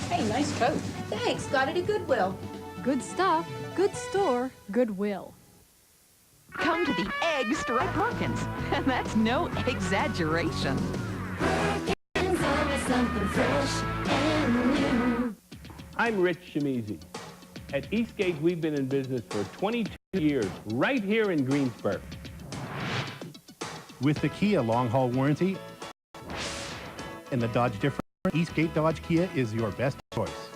Hey, nice coat. Thanks, got it at Goodwill. Good stuff, good store, Goodwill. Come to the egg store at Perkins, and that's no exaggeration. I'm Rich Shimizi. At Eastgate, we've been in business for 22 years, right here in Greensburg. With the Kia long-haul warranty and the Dodge difference, Eastgate Dodge Kia is your best choice.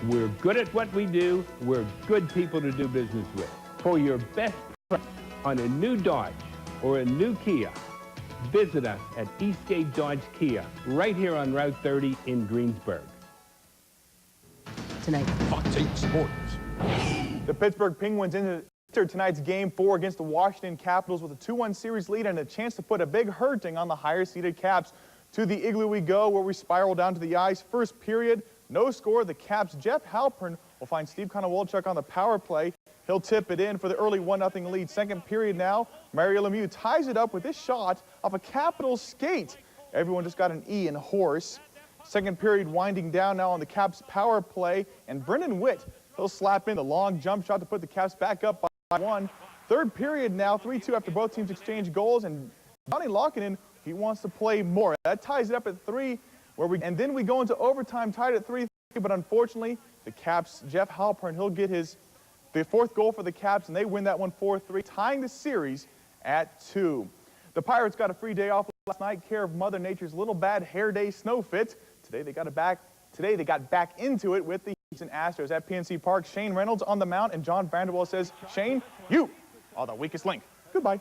We're good at what we do. We're good people to do business with. For your best price on a new Dodge or a new Kia, visit us at Eastgate Dodge Kia, right here on Route 30 in Greensburg. Tonight, Fox 8 Sports. The Pittsburgh Penguins entered tonight's Game 4 against the Washington Capitals with a 2-1 series lead and a chance to put a big hurting on the higher-seeded Caps. To the Igloo we go, where we spiral down to the ice. First period, no score. The Caps' Jeff Halpern will find Steve Konowalchuk on the power play. He'll tip it in for the early 1-0 lead. Second period now, Mario Lemieux ties it up with this shot off a Capitals skate. Everyone just got an E in horse. Second period winding down now on the Caps power play, and Brendan Witt, he'll slap in the long jump shot to put the Caps back up by 1. Third period now, 3-2 after both teams exchange goals, and Johnny Lockinen, he wants to play more. That ties it up at 3, and then we go into overtime tied at 3-3, but unfortunately, the Caps, Jeff Halpern, he'll get the fourth goal for the Caps, and they win that one 4-3, tying the series at 2. The Pirates got a free day off last night, care of Mother Nature's Little Bad Hair Day snow fit. Today they got back into it with the Houston Astros at PNC Park. Shane Reynolds on the mound, and John Vanderwall says, "Shane, you are the weakest link. Goodbye."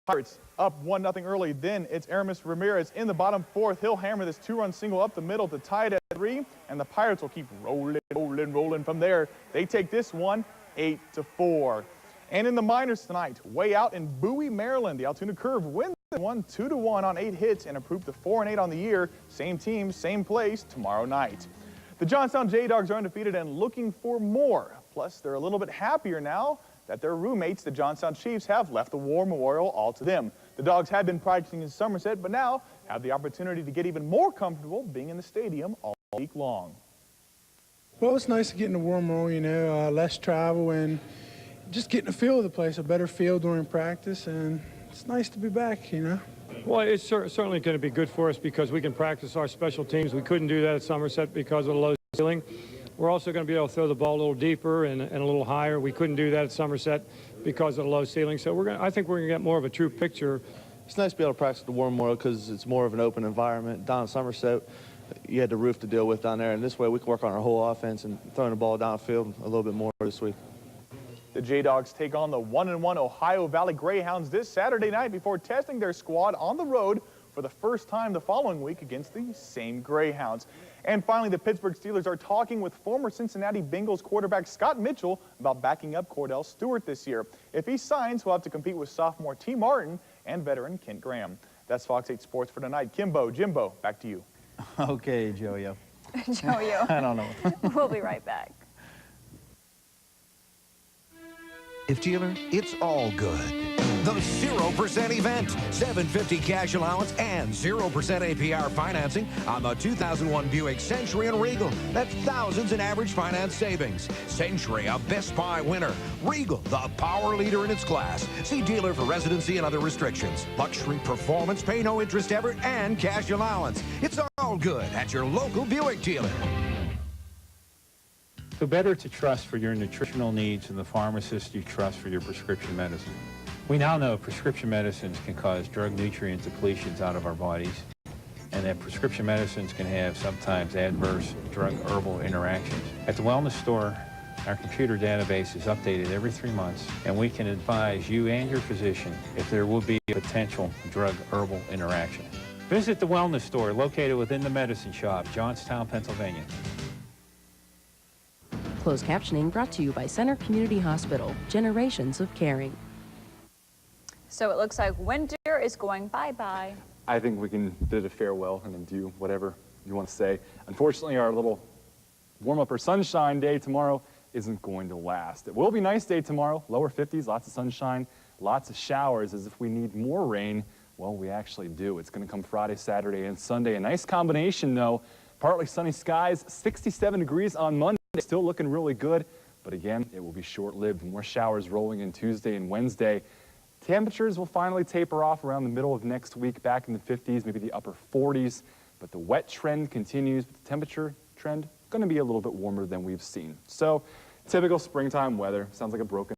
Pirates up 1-0 early. Then it's Aramis Ramirez in the bottom fourth. He'll hammer this 2-run single up the middle to tie it at 3, and the Pirates will keep rolling from there. They take this one 8-4. And in the minors tonight, way out in Bowie, Maryland, the Altoona Curve wins won 2-1 on 8 hits and improved to 4-8 on the year. Same team, same place tomorrow night. The Johnstown J-Dogs are undefeated and looking for more. Plus, they're a little bit happier now that their roommates, the Johnstown Chiefs, have left the War Memorial all to them. The Dogs had been practicing in Somerset, but now have the opportunity to get even more comfortable being in the stadium all week long. Well, it's nice to get in the War Memorial, you know, less travel and just getting a feel of the place, a better feel during practice, and it's nice to be back, you know. Well, it's certainly going to be good for us because we can practice our special teams. We couldn't do that at Somerset because of the low ceiling. We're also going to be able to throw the ball a little deeper and a little higher. We couldn't do that at Somerset because of the low ceiling. So I think we're going to get more of a true picture. It's nice to be able to practice the War Memorial because it's more of an open environment. Down at Somerset, you had the roof to deal with down there, and this way we can work on our whole offense and throwing the ball downfield a little bit more this week. The J-Dogs take on the 1-1 Ohio Valley Greyhounds this Saturday night before testing their squad on the road for the first time the following week against the same Greyhounds. And finally, the Pittsburgh Steelers are talking with former Cincinnati Bengals quarterback Scott Mitchell about backing up Cordell Stewart this year. If he signs, he'll have to compete with sophomore T. Martin and veteran Kent Graham. That's Fox 8 Sports for tonight. Kimbo, Jimbo, back to you. Okay, Joey-O. Joey-O. I don't know. We'll be right back. If dealer, it's all good. The 0% event, $750 cash allowance and 0% APR financing on the 2001 Buick Century and Regal. That's thousands in average finance savings. Century, a Best Buy winner. Regal, the power leader in its class. See dealer for residency and other restrictions. Luxury performance, pay no interest ever, and cash allowance. It's all good at your local Buick dealer. Who better to trust for your nutritional needs than the pharmacist you trust for your prescription medicine? We now know prescription medicines can cause drug nutrient depletions out of our bodies, and that prescription medicines can have sometimes adverse drug-herbal interactions. At the Wellness Store, our computer database is updated every 3 months, and we can advise you and your physician if there will be a potential drug-herbal interaction. Visit the Wellness Store located within the Medicine Shop, Johnstown, Pennsylvania. Closed captioning brought to you by Center Community Hospital, generations of caring. So it looks like winter is going bye-bye. I think we can bid a farewell and then do whatever you want to say. Unfortunately, our little warm-up or sunshine day tomorrow isn't going to last. It will be a nice day tomorrow, lower 50s, lots of sunshine, lots of showers. As if we need more rain, well, we actually do. It's going to come Friday, Saturday, and Sunday. A nice combination, though. Partly sunny skies, 67 degrees on Monday. Still looking really good, but again, it will be short-lived. More showers rolling in Tuesday and Wednesday. Temperatures will finally taper off around the middle of next week, back in the 50s, maybe the upper 40s. But the wet trend continues, but the temperature trend going to be a little bit warmer than we've seen. So, typical springtime weather. Sounds like a broken